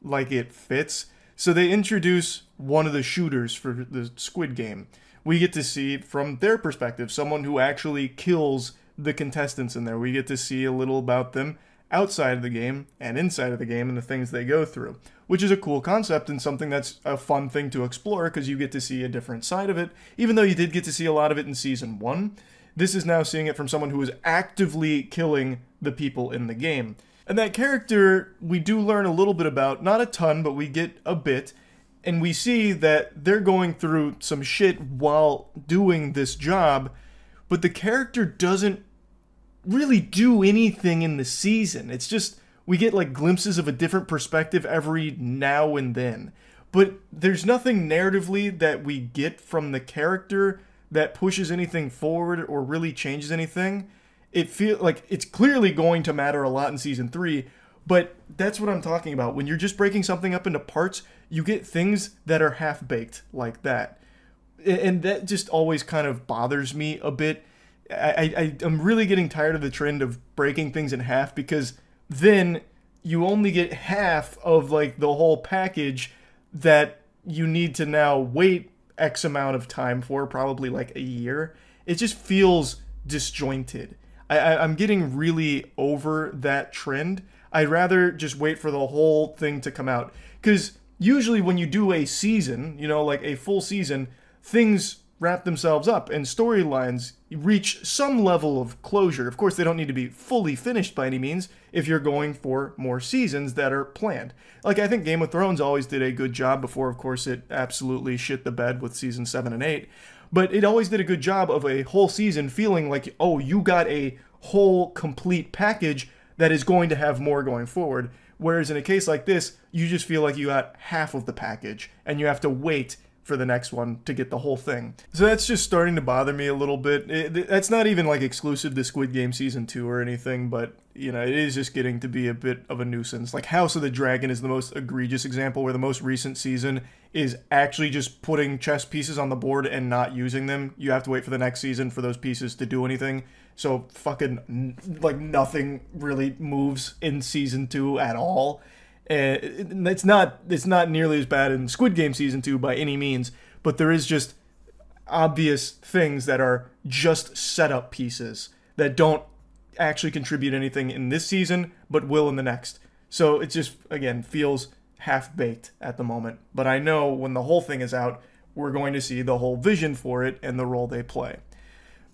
like it fits. So they introduce one of the shooters for the Squid Game. We get to see from their perspective, someone who actually kills the contestants in there. We get to see a little about them outside of the game and inside of the game and the things they go through, which is a cool concept and something that's a fun thing to explore because you get to see a different side of it. Even though you did get to see a lot of it in Season 1, this is now seeing it from someone who is actively killing the people in the game. And that character, we do learn a little bit about, not a ton, but we get a bit, and we see that they're going through some shit while doing this job, but the character doesn't really do anything in the season. It's just, we get like glimpses of a different perspective every now and then. But there's nothing narratively that we get from the character that pushes anything forward or really changes anything. It feels like it's clearly going to matter a lot in Season 3, but that's what I'm talking about. When you're just breaking something up into parts, you get things that are half-baked like that. And that just always kind of bothers me a bit. I'm really getting tired of the trend of breaking things in half because then you only get half of like the whole package that you need to now wait X amount of time for, probably like a year. It just feels disjointed. I'm getting really over that trend. I'd rather just wait for the whole thing to come out. Because usually when you do a season, you know, like a full season, things wrap themselves up and storylines reach some level of closure. Of course, they don't need to be fully finished by any means if you're going for more seasons that are planned. Like, I think Game of Thrones always did a good job before, of course, it absolutely shit the bed with season 7 and 8. But it always did a good job of a whole season feeling like, oh, you got a whole complete package that is going to have more going forward. Whereas in a case like this, you just feel like you got half of the package and you have to wait for the next one to get the whole thing. So that's just starting to bother me a little bit. That's not even like exclusive to Squid Game Season 2 or anything, but you know, it is just getting to be a bit of a nuisance. Like House of the Dragon is the most egregious example where the most recent season is actually just putting chess pieces on the board and not using them. You have to wait for the next season for those pieces to do anything. So fucking like nothing really moves in Season 2 at all. It's not nearly as bad in Squid Game Season 2 by any means, but there is just obvious things that are just setup pieces that don't actually contribute anything in this season, but will in the next. So it just, again, feels half-baked at the moment. But I know when the whole thing is out, we're going to see the whole vision for it and the role they play.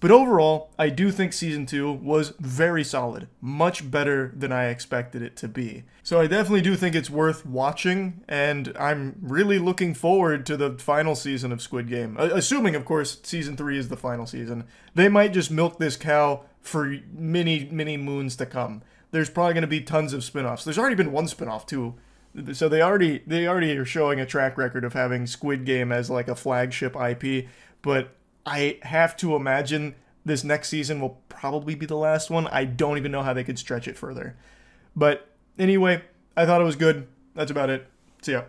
But overall, I do think Season 2 was very solid. Much better than I expected it to be. So I definitely do think it's worth watching, and I'm really looking forward to the final season of Squid Game. Assuming, of course, Season 3 is the final season. They might just milk this cow for many, many moons to come. There's probably going to be tons of spin-offs. There's already been one spin-off, too. So they already are showing a track record of having Squid Game as like a flagship IP, but I have to imagine this next season will probably be the last one. I don't even know how they could stretch it further. But anyway, I thought it was good. That's about it. See ya.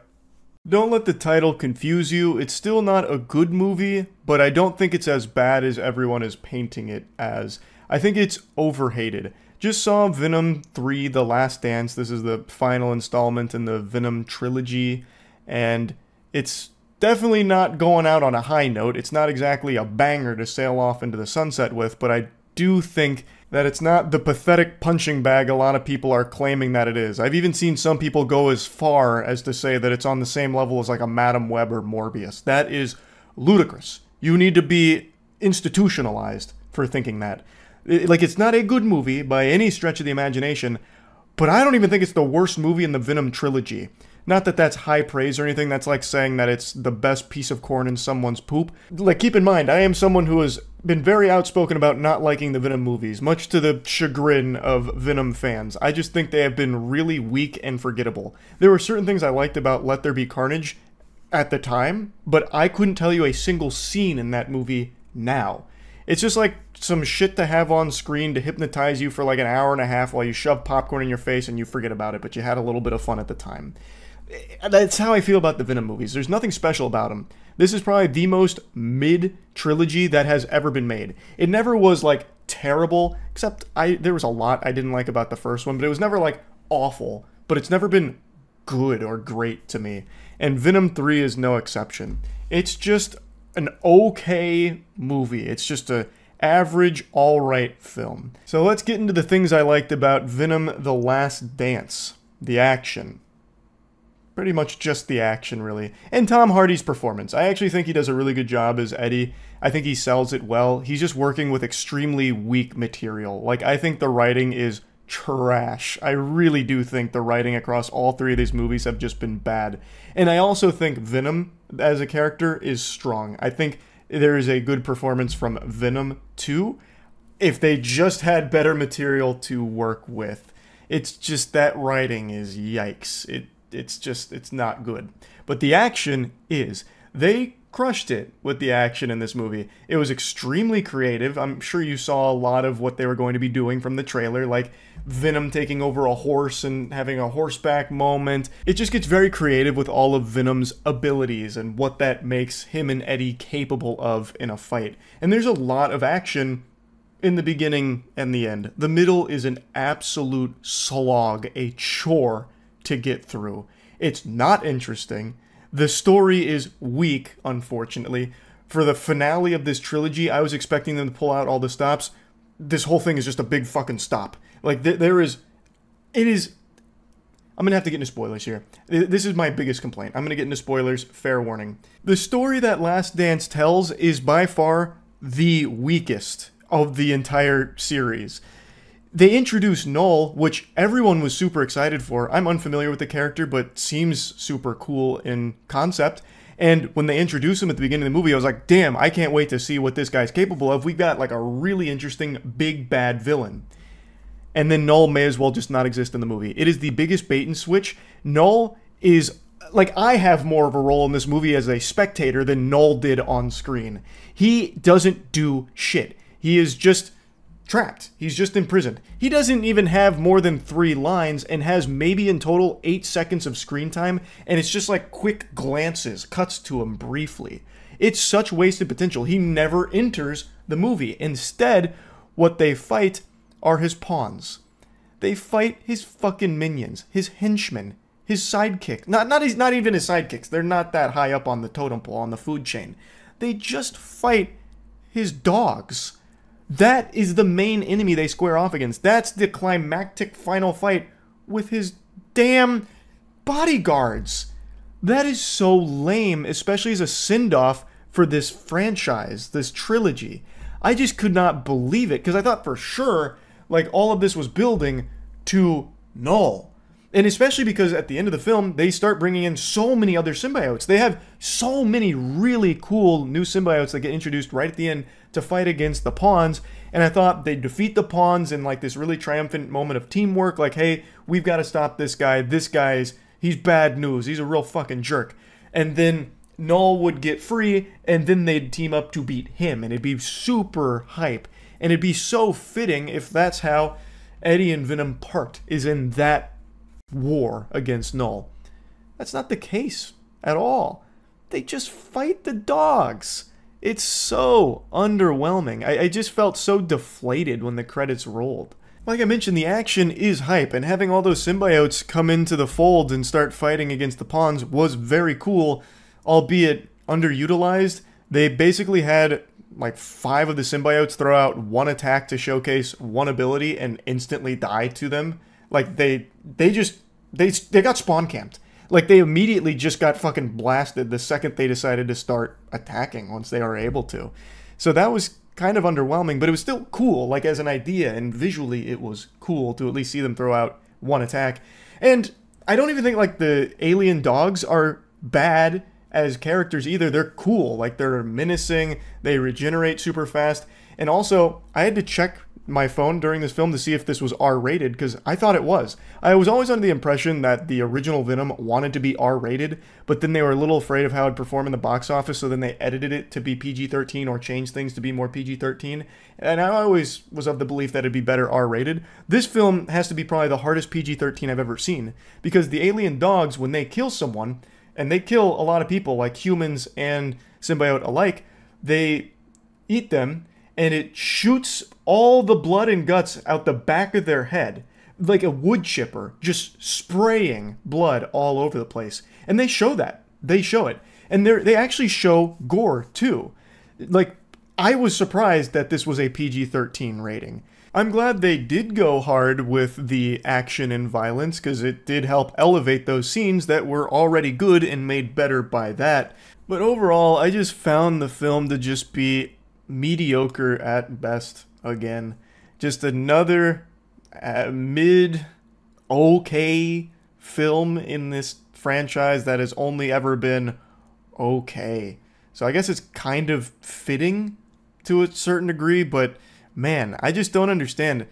Don't let the title confuse you. It's still not a good movie, but I don't think it's as bad as everyone is painting it as. I think it's overhated. Just saw Venom 3: The Last Dance. This is the final installment in the Venom trilogy, and it's definitely not going out on a high note. It's not exactly a banger to sail off into the sunset with, but I do think that it's not the pathetic punching bag a lot of people are claiming that it is. I've even seen some people go as far as to say that it's on the same level as like a Madam Web or Morbius. That is ludicrous. You need to be institutionalized for thinking that. Like, it's not a good movie by any stretch of the imagination, but I don't even think it's the worst movie in the Venom trilogy. Not that that's high praise or anything, that's like saying that it's the best piece of corn in someone's poop. Like, keep in mind, I am someone who has been very outspoken about not liking the Venom movies, much to the chagrin of Venom fans. I just think they have been really weak and forgettable. There were certain things I liked about Let There Be Carnage at the time, but I couldn't tell you a single scene in that movie now. It's just like some shit to have on screen to hypnotize you for like an hour and a half while you shove popcorn in your face and you forget about it, but you had a little bit of fun at the time. That's how I feel about the Venom movies. There's nothing special about them. This is probably the most mid-trilogy that has ever been made. It never was, like, terrible, except there was a lot I didn't like about the first one, but it was never, like, awful. But it's never been good or great to me. And Venom 3 is no exception. It's just an okay movie. It's just a average, alright film. So let's get into the things I liked about Venom: The Last Dance. The action. Pretty much just the action, really. And Tom Hardy's performance. I actually think he does a really good job as Eddie. I think he sells it well. He's just working with extremely weak material. Like, I think the writing is trash. I really do think the writing across all three of these movies have just been bad. And I also think Venom, as a character, is strong. I think there is a good performance from Venom 2 if they just had better material to work with. It's just that writing is yikes. It's not good. But the action is. They crushed it with the action in this movie. It was extremely creative. I'm sure you saw a lot of what they were going to be doing from the trailer, like Venom taking over a horse and having a horseback moment. It just gets very creative with all of Venom's abilities and what that makes him and Eddie capable of in a fight. And there's a lot of action in the beginning and the end. The middle is an absolute slog, a chore to get through. It's not interesting. The story is weak, unfortunately. For the finale of this trilogy, I was expecting them to pull out all the stops. This whole thing is just a big fucking stop. Like, I'm gonna have to get into spoilers here. This is my biggest complaint. I'm gonna get into spoilers, fair warning. The story that Last Dance tells is by far the weakest of the entire series. They introduced Null, which everyone was super excited for. I'm unfamiliar with the character, but seems super cool in concept. And when they introduced him at the beginning of the movie, I was like, damn, I can't wait to see what this guy's capable of. We got like a really interesting big bad villain. And then Null may as well just not exist in the movie. It is the biggest bait and switch. Null is, like, I have more of a role in this movie as a spectator than Null did on screen. He doesn't do shit. He is just trapped. He's just imprisoned. He doesn't even have more than 3 lines and has maybe in total 8 seconds of screen time, and it's just like quick glances, cuts to him briefly. It's such wasted potential. He never enters the movie. Instead, what they fight are his pawns. They fight his fucking minions, his henchmen, his sidekick. Not even his sidekicks. They're not that high up on the totem pole, on the food chain. They just fight his dogs. That is the main enemy they square off against. That's the climactic final fight with his damn bodyguards. That is so lame, especially as a send-off for this franchise, this trilogy. I just could not believe it, because I thought for sure, like, all of this was building to Null. And especially because at the end of the film, they start bringing in so many other symbiotes. They have so many really cool new symbiotes that get introduced right at the end to fight against the pawns. And I thought they'd defeat the pawns in like this really triumphant moment of teamwork. Like, hey, we've got to stop this guy. This guy's, he's bad news. He's a real fucking jerk. And then Null would get free, and then they'd team up to beat him. And it'd be super hype. And it'd be so fitting if that's how Eddie and Venom part, is in that war against Null. That's not the case at all. They just fight the dogs. It's so underwhelming. I just felt so deflated when the credits rolled. Like I mentioned, the action is hype, and having all those symbiotes come into the fold and start fighting against the pawns was very cool, albeit underutilized. They basically had like 5 of the symbiotes throw out one attack to showcase one ability and instantly die to them. Like they got spawn camped. Like they immediately just got fucking blasted the second they decided to start attacking once they were able to. So that was kind of underwhelming, but it was still cool, like as an idea, and visually it was cool to at least see them throw out one attack. And I don't even think like the alien dogs are bad as characters either. They're cool, like they're menacing, they regenerate super fast, and also I had to check my phone during this film to see if this was R-rated, because I thought it was. I was always under the impression that the original Venom wanted to be R-rated, but then they were a little afraid of how it'd perform in the box office, so then they edited it to be PG-13 or changed things to be more PG-13, and I always was of the belief that it'd be better R-rated. This film has to be probably the hardest PG-13 I've ever seen, because the alien dogs, when they kill someone, and they kill a lot of people, like humans and symbiote alike, they eat them, and it shoots all the blood and guts out the back of their head, like a wood chipper, just spraying blood all over the place. And they show that. They show it. And they actually show gore, too. Like, I was surprised that this was a PG-13 rating. I'm glad they did go hard with the action and violence, because it did help elevate those scenes that were already good and made better by that. But overall, I just found the film to just be mediocre at best again. Just another mid-okay film in this franchise that has only ever been okay. So I guess it's kind of fitting to a certain degree, but man, I just don't understand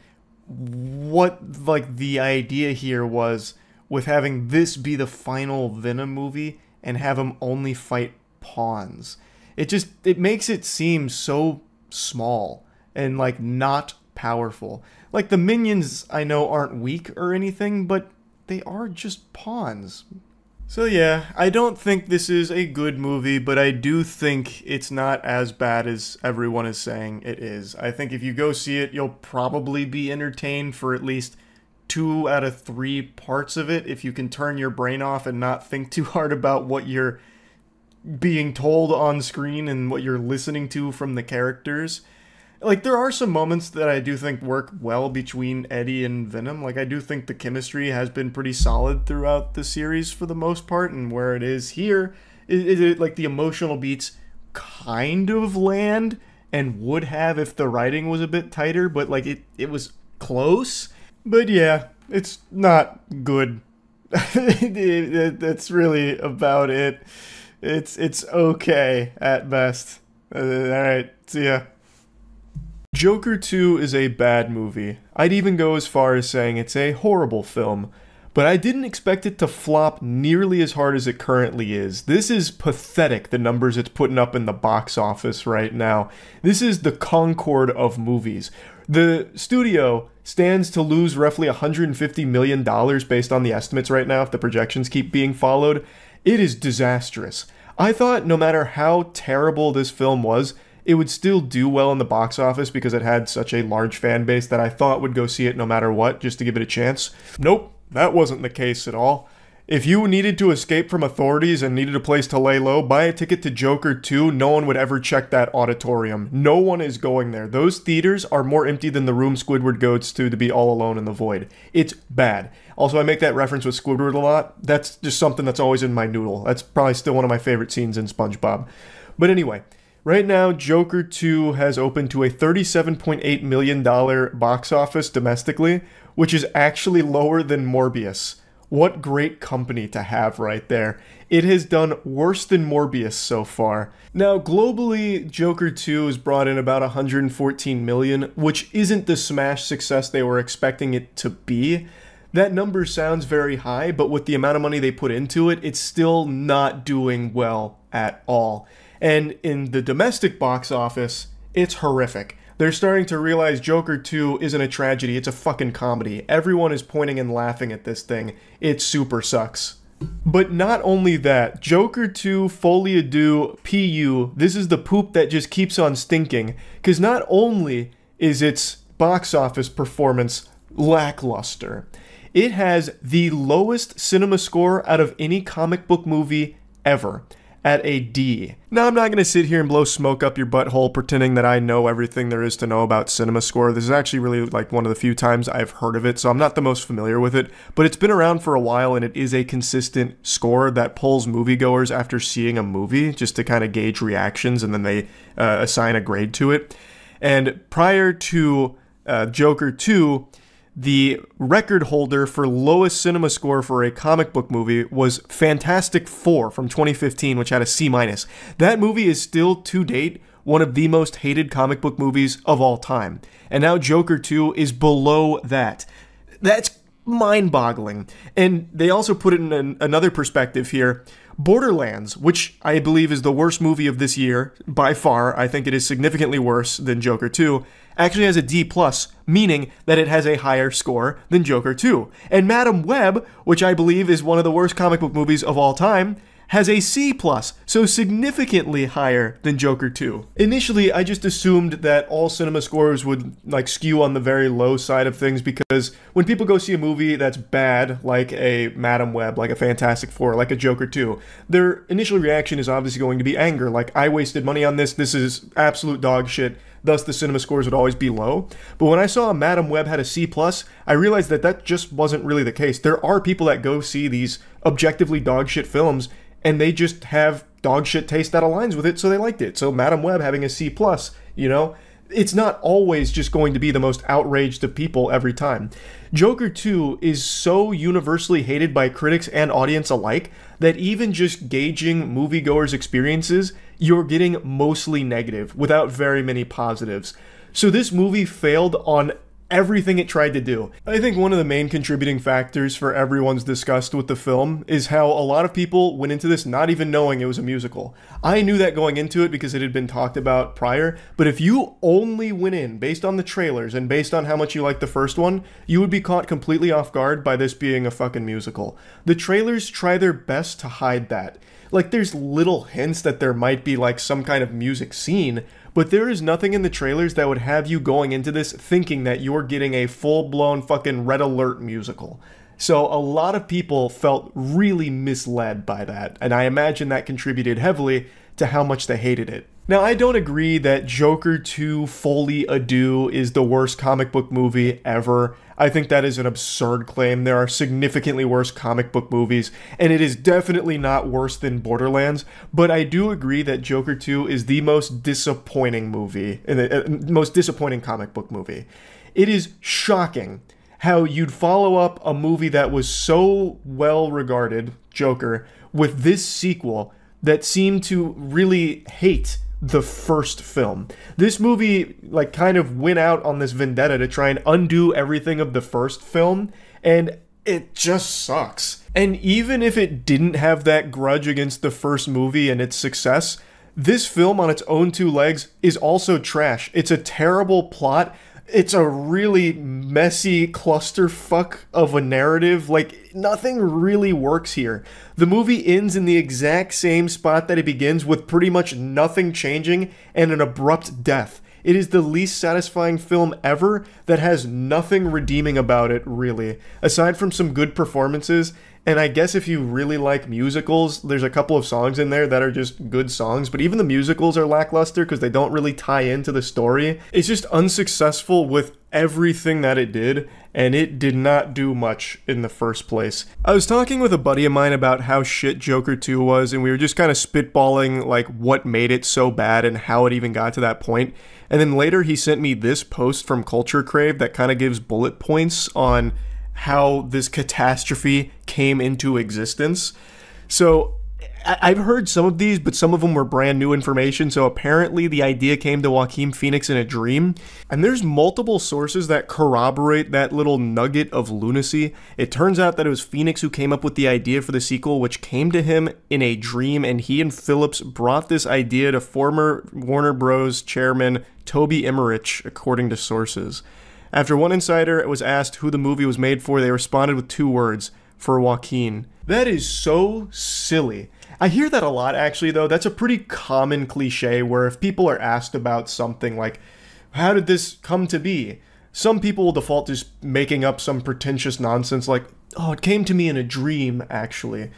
what like the idea here was with having this be the final Venom movie and have him only fight pawns. It makes it seem so small and like not powerful. Like the minions I know aren't weak or anything, but they are just pawns. So yeah, I don't think this is a good movie, but I do think it's not as bad as everyone is saying it is. I think if you go see it, you'll probably be entertained for at least 2 out of 3 parts of it, if you can turn your brain off and not think too hard about what you're being told on screen and what you're listening to from the characters. Like, there are some moments that I do think work well between Eddie and Venom. Like, I do think the chemistry has been pretty solid throughout the series for the most part, and where it is here, like, the emotional beats kind of land, and would have if the writing was a bit tighter, but, like, it was close. But yeah, it's not good. That's really about it. It's okay at best. Alright, see ya. Joker 2 is a bad movie. I'd even go as far as saying it's a horrible film. But I didn't expect it to flop nearly as hard as it currently is. This is pathetic, the numbers it's putting up in the box office right now. This is the Concorde of movies. The studio stands to lose roughly $150 million based on the estimates right now if the projections keep being followed. It is disastrous. I thought no matter how terrible this film was, it would still do well in the box office because it had such a large fan base that I thought would go see it no matter what, just to give it a chance. Nope, that wasn't the case at all. If you needed to escape from authorities and needed a place to lay low, buy a ticket to Joker 2. No one would ever check that auditorium. No one is going there. Those theaters are more empty than the room Squidward goes to be all alone in the void. It's bad. Also, I make that reference with Squidward a lot. That's just something that's always in my noodle. That's probably still one of my favorite scenes in SpongeBob. But anyway, right now, Joker 2 has opened to a $37.8 million box office domestically, which is actually lower than Morbius. What great company to have right there. It has done worse than Morbius so far. Now, globally, Joker 2 has brought in about $114 million, which isn't the smash success they were expecting it to be. That number sounds very high, but with the amount of money they put into it, it's still not doing well at all. And in the domestic box office, it's horrific. They're starting to realize Joker 2 isn't a tragedy, it's a fucking comedy. Everyone is pointing and laughing at this thing. It super sucks. But not only that, Joker 2 Folie à Deux PU, this is the poop that just keeps on stinking, because not only is its box office performance lackluster, it has the lowest cinema score out of any comic book movie ever, at a D. Now, I'm not going to sit here and blow smoke up your butthole pretending that I know everything there is to know about cinema score. This is actually really like one of the few times I've heard of it, so I'm not the most familiar with it, but it's been around for a while and it is a consistent score that pulls moviegoers after seeing a movie just to kind of gauge reactions, and then they assign a grade to it. And prior to Joker 2, the record holder for lowest cinema score for a comic book movie was Fantastic Four from 2015, which had a C-. That movie is still, to date, one of the most hated comic book movies of all time. And now Joker 2 is below that. That's mind-boggling. And they also put it in another perspective here. Borderlands, which I believe is the worst movie of this year, by far, I think it is significantly worse than Joker 2, actually has a D+, meaning that it has a higher score than Joker 2. And Madam Web, which I believe is one of the worst comic book movies of all time, has a C+, so significantly higher than Joker 2. Initially, I just assumed that all cinema scores would skew on the very low side of things, because when people go see a movie that's bad, like a Madam Web, like a Fantastic Four, like a Joker 2, their initial reaction is obviously going to be anger, like, I wasted money on this is absolute dog shit, thus the cinema scores would always be low. But when I saw Madam Web had a C+, I realized that that just wasn't really the case. There are people that go see these objectively dog shit films, and they just have dog shit taste that aligns with it, so they liked it. So Madam Web having a C+, you know? It's not always just going to be the most outraged of people every time. Joker 2 is so universally hated by critics and audience alike that even just gauging moviegoers' experiences, you're getting mostly negative without very many positives. So this movie failed on everything it tried to do. I think one of the main contributing factors for everyone's disgust with the film is how a lot of people went into this not even knowing it was a musical. I knew that going into it because it had been talked about prior, but if you only went in based on the trailers and based on how much you liked the first one, you would be caught completely off guard by this being a fucking musical. The trailers try their best to hide that. Like, there's little hints that there might be some kind of music scene, but there is nothing in the trailers that would have you going into this thinking that you're getting a full-blown fucking Red Alert musical. So a lot of people felt really misled by that, and I imagine that contributed heavily to how much they hated it. Now, I don't agree that Joker 2 Folie à Deux is the worst comic book movie ever. I think that is an absurd claim. There are significantly worse comic book movies, and it is definitely not worse than Borderlands, but I do agree that Joker 2 is the most disappointing movie, most disappointing comic book movie. It is shocking how you'd follow up a movie that was so well regarded, Joker, with this sequel that seemed to really hate the first film. This movie kind of went out on this vendetta to try and undo everything of the first film, and it just sucks. And even if it didn't have that grudge against the first movie and its success, this film on its own two legs is also trash. It's a terrible plot. It's a really messy clusterfuck of a narrative. Nothing really works here. The movie ends in the exact same spot that it begins, with pretty much nothing changing and an abrupt death. It is the least satisfying film ever that has nothing redeeming about it, really, aside from some good performances. And I guess if you really like musicals, there's a couple of songs in there that are just good songs, but even the musicals are lackluster because they don't really tie into the story. It's just unsuccessful with everything that it did, and it did not do much in the first place. I was talking with a buddy of mine about how shit Joker 2 was, and we were just kind of spitballing like what made it so bad and how it even got to that point. And then later he sent me this post from Culture Crave that kind of gives bullet points on how this catastrophe came into existence. So I've heard some of these, but some of them were brand new information. So apparently the idea came to Joaquin Phoenix in a dream. And there's multiple sources that corroborate that little nugget of lunacy. It turns out that it was Phoenix who came up with the idea for the sequel, which came to him in a dream. And he and Phillips brought this idea to former Warner Bros. Chairman Toby Emmerich, according to sources. After one insider was asked who the movie was made for, they responded with 2 words: for Joaquin. That is so silly. I hear that a lot, actually, though. That's a pretty common cliche where if people are asked about something like, how did this come to be? Some people will default to just making up some pretentious nonsense like, oh, it came to me in a dream, actually.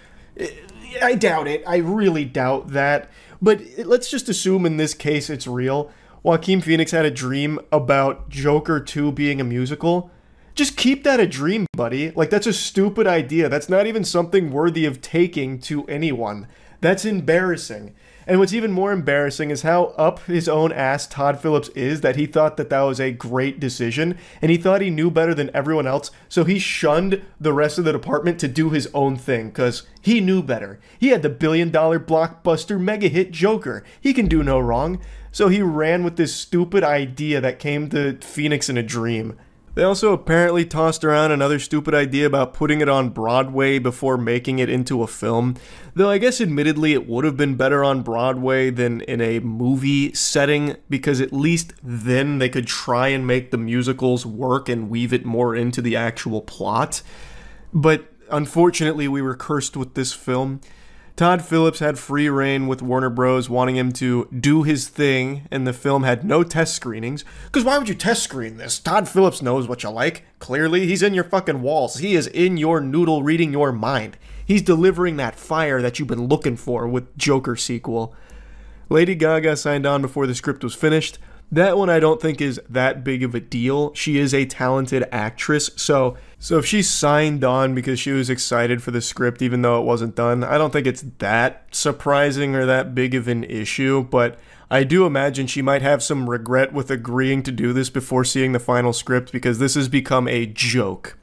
I doubt it. I really doubt that. But let's just assume in this case it's real. Joaquin Phoenix had a dream about Joker 2 being a musical. Just keep that a dream, buddy. Like, that's a stupid idea. That's not even something worthy of taking to anyone. That's embarrassing. And what's even more embarrassing is how up his own ass Todd Phillips is that he thought that that was a great decision, and he thought he knew better than everyone else, so he shunned the rest of the department to do his own thing, because he knew better. He had the billion-dollar blockbuster mega-hit Joker. He can do no wrong. So he ran with this stupid idea that came to Phoenix in a dream. They also apparently tossed around another stupid idea about putting it on Broadway before making it into a film. Though I guess admittedly it would have been better on Broadway than in a movie setting, because at least then they could try and make the musicals work and weave it more into the actual plot. But unfortunately we were cursed with this film. Todd Phillips had free reign with Warner Bros. Wanting him to do his thing, and the film had no test screenings. Because why would you test screen this? Todd Phillips knows what you like. Clearly, he's in your fucking walls. He is in your noodle reading your mind. He's delivering that fire that you've been looking for with Joker sequel. Lady Gaga signed on before the script was finished. That one I don't think is that big of a deal. She is a talented actress, so if she signed on because she was excited for the script even though it wasn't done, I don't think it's that surprising or that big of an issue, but I do imagine she might have some regret with agreeing to do this before seeing the final script, because this has become a joke.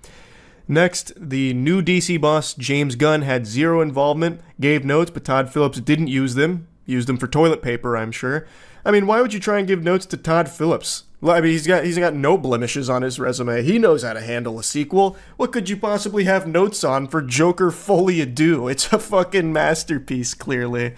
Next, the new DC boss, James Gunn, had zero involvement, gave notes, but Todd Phillips didn't use them. Used them for toilet paper, I'm sure. I mean, why would you try and give notes to Todd Phillips? I mean, he's got no blemishes on his resume. He knows how to handle a sequel. What could you possibly have notes on for Joker Folie à Deux? It's a fucking masterpiece, clearly.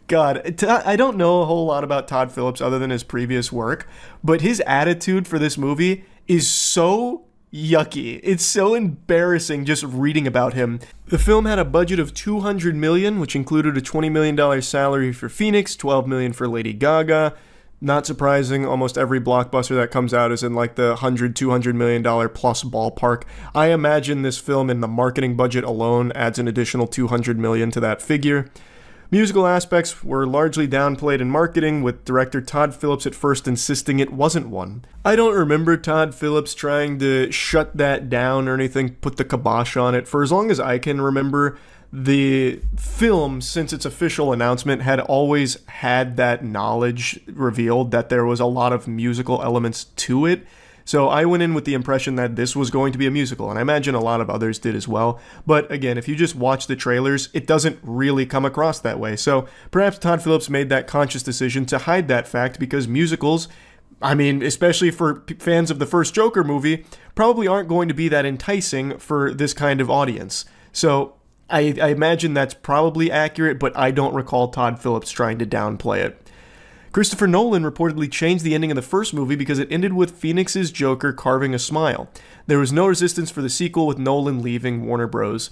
God, I don't know a whole lot about Todd Phillips other than his previous work, but his attitude for this movie is so yucky. It's so embarrassing just reading about him. The film had a budget of $200 million, which included a $20 million salary for Phoenix, $12 million for Lady Gaga. Not surprising, almost every blockbuster that comes out is in like the $100-200 million plus ballpark. I imagine this film in the marketing budget alone adds an additional $200 million to that figure. Musical aspects were largely downplayed in marketing, with director Todd Phillips at first insisting it wasn't one. I don't remember Todd Phillips trying to shut that down or anything, put the kibosh on it. For as long as I can remember, the film, since its official announcement, had always had that knowledge revealed that there was a lot of musical elements to it. So I went in with the impression that this was going to be a musical, and I imagine a lot of others did as well. But again, if you just watch the trailers, it doesn't really come across that way. So perhaps Todd Phillips made that conscious decision to hide that fact, because musicals, I mean, especially for fans of the first Joker movie, probably aren't going to be that enticing for this kind of audience. So I imagine that's probably accurate, but I don't recall Todd Phillips trying to downplay it. Christopher Nolan reportedly changed the ending of the first movie because it ended with Phoenix's Joker carving a smile. There was no resistance for the sequel, with Nolan leaving Warner Bros.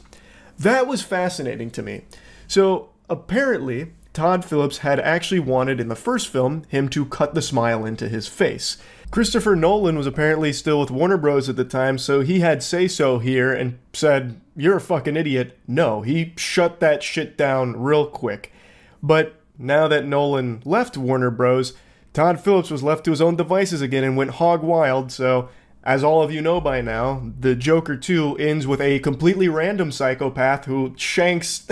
That was fascinating to me. So, apparently, Todd Phillips had actually wanted in the first film him to cut the smile into his face. Christopher Nolan was apparently still with Warner Bros. At the time, so he had say-so here and said, "You're a fucking idiot." No, he shut that shit down real quick. But now that Nolan left Warner Bros., Todd Phillips was left to his own devices again and went hog wild, so as all of you know by now, the Joker 2 ends with a completely random psychopath who shanks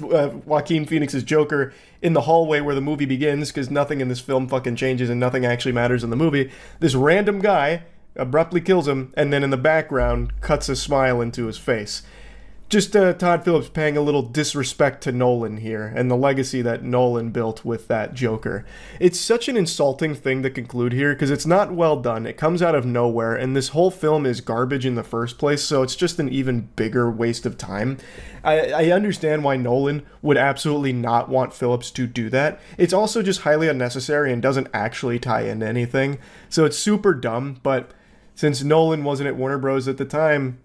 Joaquin Phoenix's Joker in the hallway where the movie begins, because nothing in this film fucking changes and nothing actually matters in the movie. This random guy abruptly kills him, and then in the background cuts a smile into his face. Just Todd Phillips paying a little disrespect to Nolan here, and the legacy that Nolan built with that Joker. It's such an insulting thing to conclude here, because it's not well done, it comes out of nowhere, and this whole film is garbage in the first place, so it's just an even bigger waste of time. I understand why Nolan would absolutely not want Phillips to do that. It's also just highly unnecessary and doesn't actually tie into anything, so it's super dumb, but since Nolan wasn't at Warner Bros. At the time,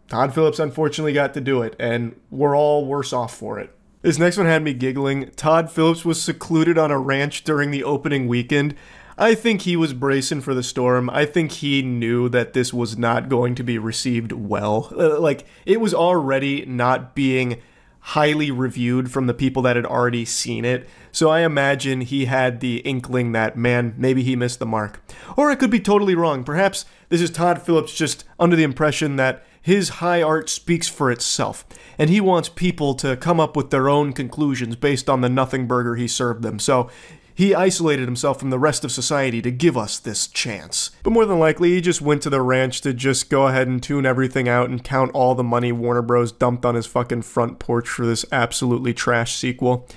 Todd Phillips unfortunately got to do it, and we're all worse off for it. This next one had me giggling. Todd Phillips was secluded on a ranch during the opening weekend. I think he was bracing for the storm. I think he knew that this was not going to be received well. Like, it was already not being highly reviewed from the people that had already seen it, so I imagine he had the inkling that, man, maybe he missed the mark. Or I could be totally wrong. Perhaps this is Todd Phillips just under the impression that his high art speaks for itself, and he wants people to come up with their own conclusions based on the nothing burger he served them, so he isolated himself from the rest of society to give us this chance. But more than likely, he just went to the ranch to just go ahead and tune everything out and count all the money Warner Bros. Dumped on his fucking front porch for this absolutely trash sequel.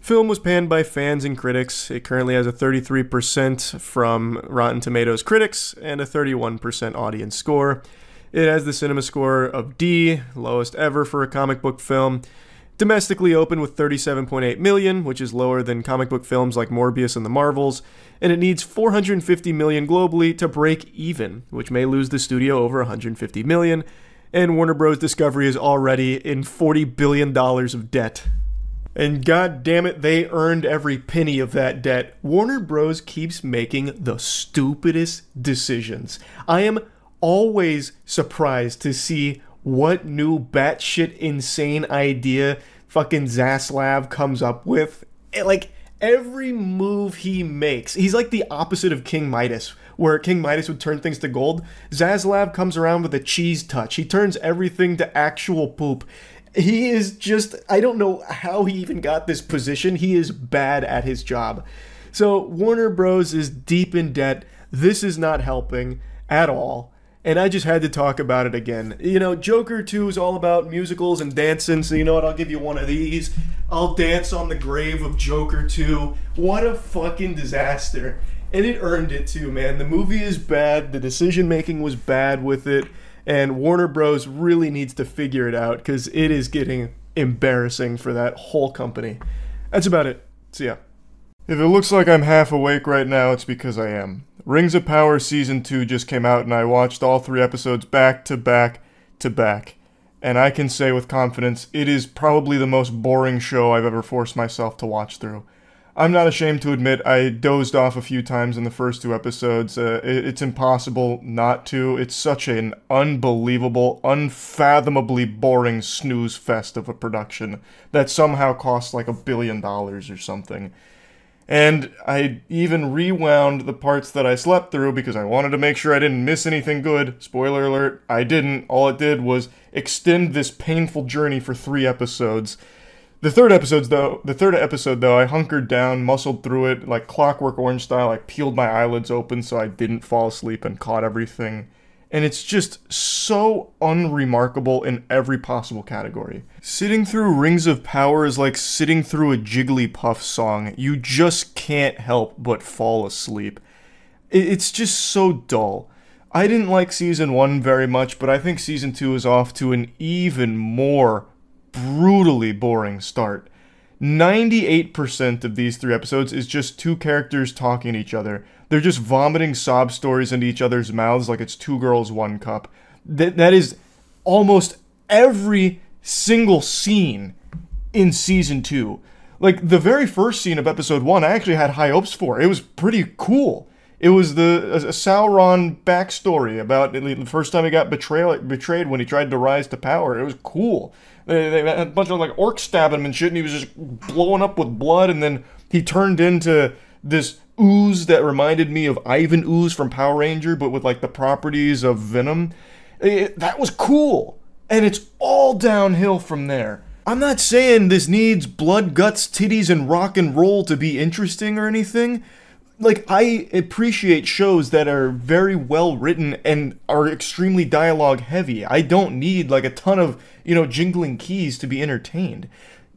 Film was panned by fans and critics. It currently has a 33% from Rotten Tomatoes critics and a 31% audience score. It has the cinema score of D, lowest ever for a comic book film. Domestically opened with $37.8 million, which is lower than comic book films like Morbius and the Marvels, and it needs $450 million globally to break even, which may lose the studio over $150 million, and Warner Bros. Discovery is already in $40 billion of debt. And god damn it, they earned every penny of that debt. Warner Bros. Keeps making the stupidest decisions. I am always surprised to see what new batshit insane idea fucking Zaslav comes up with. Like, every move he makes, he's like the opposite of King Midas, where King Midas would turn things to gold. Zaslav comes around with a cheese touch. He turns everything to actual poop. He is just, I don't know how he even got this position. He is bad at his job. So Warner Bros. Is deep in debt. This is not helping at all. And I just had to talk about it again. You know, Joker 2 is all about musicals and dancing, so you know what, I'll give you one of these. I'll dance on the grave of Joker 2. What a fucking disaster. And it earned it too, man. The movie is bad, the decision making was bad with it, and Warner Bros. Really needs to figure it out, because it is getting embarrassing for that whole company. That's about it. See ya. If it looks like I'm half awake right now, it's because I am. Rings of Power Season 2 just came out, and I watched all 3 episodes back to back to back. And I can say with confidence, it is probably the most boring show I've ever forced myself to watch through. I'm not ashamed to admit I dozed off a few times in the first 2 episodes. It's impossible not to. It's such an unbelievable, unfathomably boring snooze fest of a production that somehow costs like $1 billion or something. And I even rewound the parts that I slept through because I wanted to make sure I didn't miss anything good. Spoiler alert, I didn't. All it did was extend this painful journey for 3 episodes. The third episode though, I hunkered down, muscled through it, like Clockwork Orange style. I peeled my eyelids open so I didn't fall asleep and caught everything. And it's just so unremarkable in every possible category. Sitting through Rings of Power is like sitting through a Jigglypuff song. You just can't help but fall asleep. It's just so dull. I didn't like Season 1 very much, but I think Season 2 is off to an even more brutally boring start. 98% of these 3 episodes is just 2 characters talking to each other. They're just vomiting sob stories into each other's mouths like it's 2 girls, 1 cup. That is almost every single scene in Season 2. Like, the very first scene of episode 1, I actually had high hopes for. It was pretty cool. It was a Sauron backstory about the first time he got betrayed when he tried to rise to power. It was cool. They had a bunch of, like, orcs stabbing him and shit, and he was just blowing up with blood, and then he turned into this ooze that reminded me of Ivan Ooze from Power Ranger, but with, like, the properties of Venom. That was cool. And it's all downhill from there. I'm not saying this needs blood, guts, titties, and rock and roll to be interesting or anything. Like, I appreciate shows that are very well written and are extremely dialogue heavy. I don't need, like, a ton of, jingling keys to be entertained.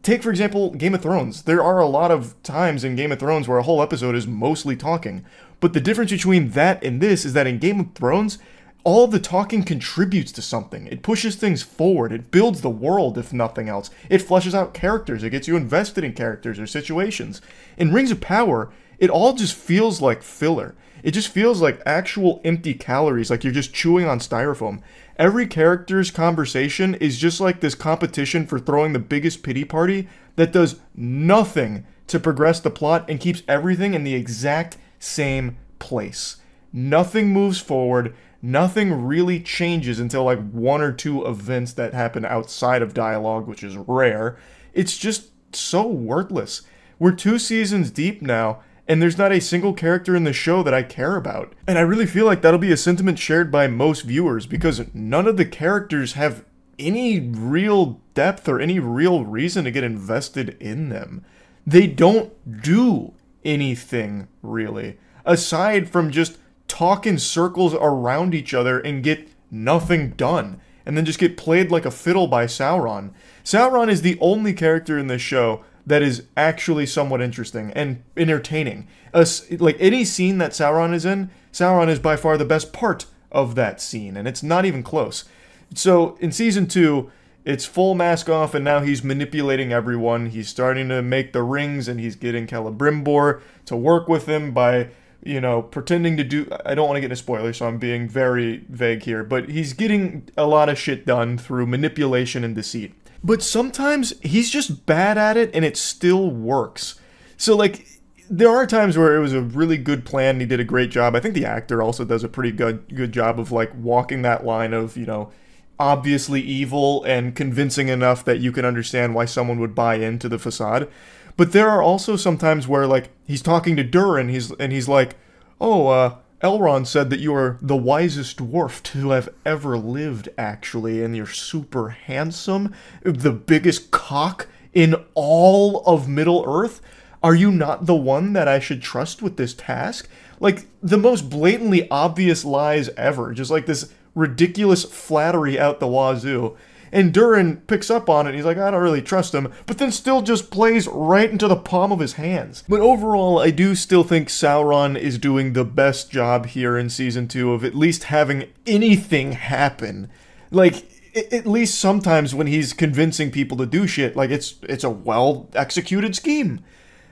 Take, for example, Game of Thrones. There are a lot of times in Game of Thrones where a whole episode is mostly talking. But the difference between that and this is that in Game of Thrones, all of the talking contributes to something. It pushes things forward. It builds the world, if nothing else. It fleshes out characters. It gets you invested in characters or situations. In Rings of Power, it all just feels like filler. It just feels like actual empty calories, like you're just chewing on styrofoam. Every character's conversation is just like this competition for throwing the biggest pity party that does nothing to progress the plot and keeps everything in the exact same place. Nothing moves forward. Nothing really changes until like one or two events that happen outside of dialogue, which is rare. It's just so worthless. We're 2 seasons deep now, and there's not a single character in the show that I care about. And I really feel like that'll be a sentiment shared by most viewers, because none of the characters have any real depth or any real reason to get invested in them. They don't do anything, really, aside from just talk in circles around each other and get nothing done, and then just get played like a fiddle by Sauron. Sauron is the only character in this show that is actually somewhat interesting and entertaining. Like, any scene that Sauron is in, Sauron is by far the best part of that scene, and it's not even close. So, in Season 2, it's full mask off, and now he's manipulating everyone. He's starting to make the rings, and he's getting Celebrimbor to work with him by, pretending to do... I don't want to get into spoilers, so I'm being very vague here, but he's getting a lot of shit done through manipulation and deceit. But sometimes he's just bad at it, and it still works. So, like, there are times where it was a really good plan, and he did a great job. I think the actor also does a pretty good job of, like, walking that line of, obviously evil and convincing enough that you can understand why someone would buy into the facade. But there are also some times where, like, he's talking to Durin, and he's like, Elrond said that you are the wisest dwarf to have ever lived, actually, and you're super handsome, the biggest cock in all of Middle-earth. Are you not the one that I should trust with this task? Like, the most blatantly obvious lies ever, just like this ridiculous flattery out the wazoo. And Durin picks up on it, and he's like, I don't really trust him, but then still just plays right into the palm of his hands. But overall, I do still think Sauron is doing the best job here in Season 2 of at least having anything happen. Like, at least sometimes when he's convincing people to do shit, like, it's a well-executed scheme.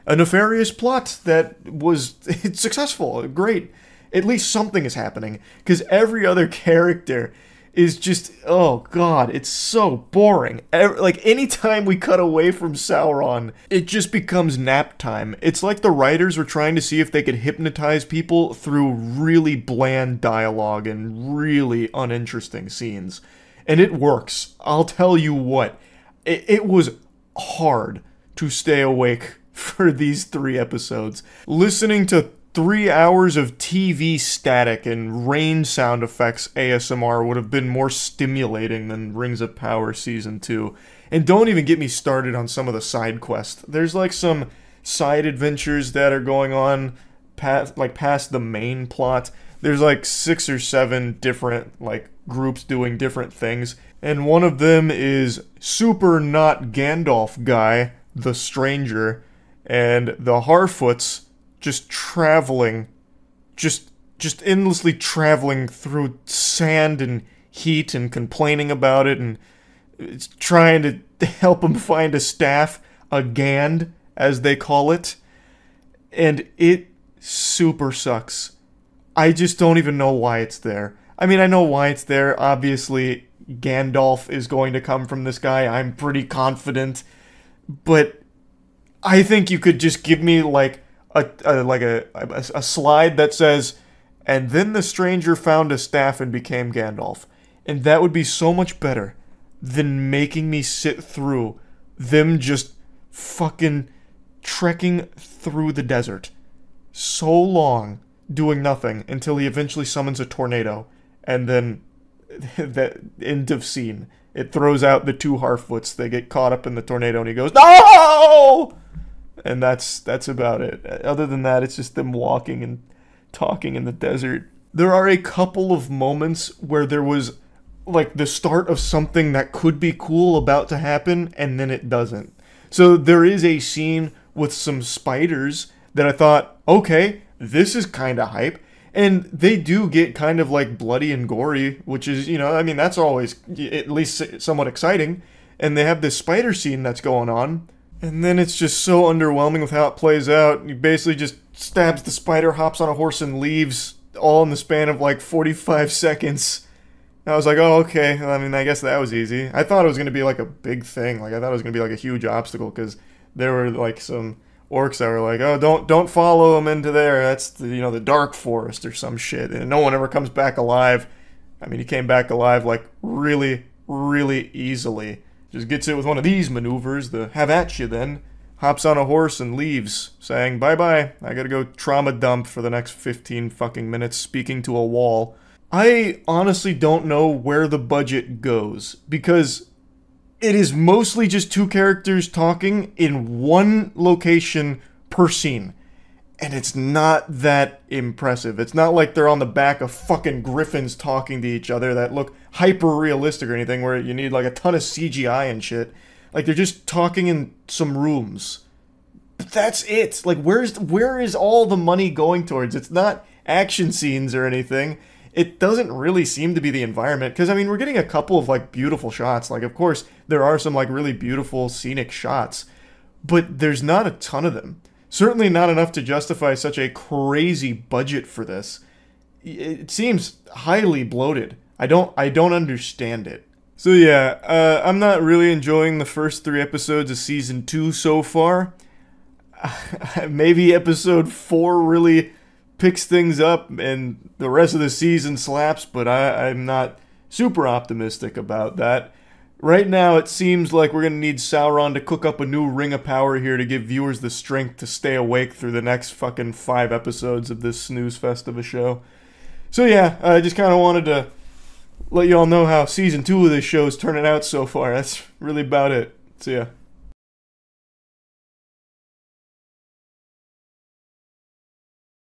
A nefarious plot that was it's successful, great. At least something is happening, because every other character is just, oh god, it's so boring. Like, anytime we cut away from Sauron, it just becomes nap time. It's like the writers were trying to see if they could hypnotize people through really bland dialogue and really uninteresting scenes. And it works. I'll tell you what, it was hard to stay awake for these 3 episodes. Listening to 3 hours of TV static and rain sound effects ASMR would have been more stimulating than Rings of Power Season 2. And don't even get me started on some of the side quests. There's like some side adventures that are going on past the main plot. There's like 6 or 7 different like groups doing different things. And one of them is super not Gandalf guy, the Stranger, and the Harfoots just traveling, just endlessly traveling through sand and heat and complaining about it, and it's trying to help him find a staff, a Gand, as they call it, and it super sucks. I just don't even know why it's there. I mean, I know why it's there. Obviously, Gandalf is going to come from this guy. I'm pretty confident, but I think you could just give me like a slide that says, and then the stranger found a staff and became Gandalf. And that would be so much better than making me sit through them just fucking trekking through the desert so long doing nothing until he eventually summons a tornado, and then the end of scene. It throws out the two Harfoots. They get caught up in the tornado and he goes, "No!" And that's about it. Other than that, it's just them walking and talking in the desert. There are a couple of moments where there was like the start of something that could be cool about to happen, and then it doesn't. So there is a scene with some spiders that I thought, okay, this is kind of hype. And they do get kind of like bloody and gory, which is, you know, I mean, that's always at least somewhat exciting. And they have this spider scene that's going on. And then it's just so underwhelming with how it plays out. He basically just stabs the spider, hops on a horse, and leaves, all in the span of like 45 seconds. I was like, oh, okay. I mean, I guess that was easy. I thought it was going to be like a big thing. Like, I thought it was going to be like a huge obstacle, because there were like some orcs that were like, oh, don't follow him into there. That's the, you know, the dark forest or some shit. And no one ever comes back alive. I mean, he came back alive like really, really easily. Just gets it with one of these maneuvers, the have at you then. Hops on a horse and leaves, saying, bye-bye. I gotta go trauma dump for the next 15 fucking minutes, speaking to a wall. I honestly don't know where the budget goes, because it is mostly just two characters talking in one location per scene. And it's not that impressive. It's not like they're on the back of fucking griffins talking to each other that look hyper-realistic or anything, where you need like a ton of CGI and shit. Like, they're just talking in some rooms. But that's it. Like, where is all the money going towards? It's not action scenes or anything. It doesn't really seem to be the environment. Because, I mean, we're getting a couple of, like, beautiful shots. Like, of course, there are some, like, really beautiful scenic shots. But there's not a ton of them. Certainly not enough to justify such a crazy budget for this. It seems highly bloated. I don't understand it. So yeah, I'm not really enjoying the first 3 episodes of Season 2 so far. Maybe Episode 4 really picks things up and the rest of the season slaps, but I'm not super optimistic about that. Right now, it seems like we're going to need Sauron to cook up a new ring of power here to give viewers the strength to stay awake through the next fucking 5 episodes of this snooze fest of a show. So yeah, I just kind of wanted to let you all know how Season 2 of this show is turning out so far. That's really about it. See ya.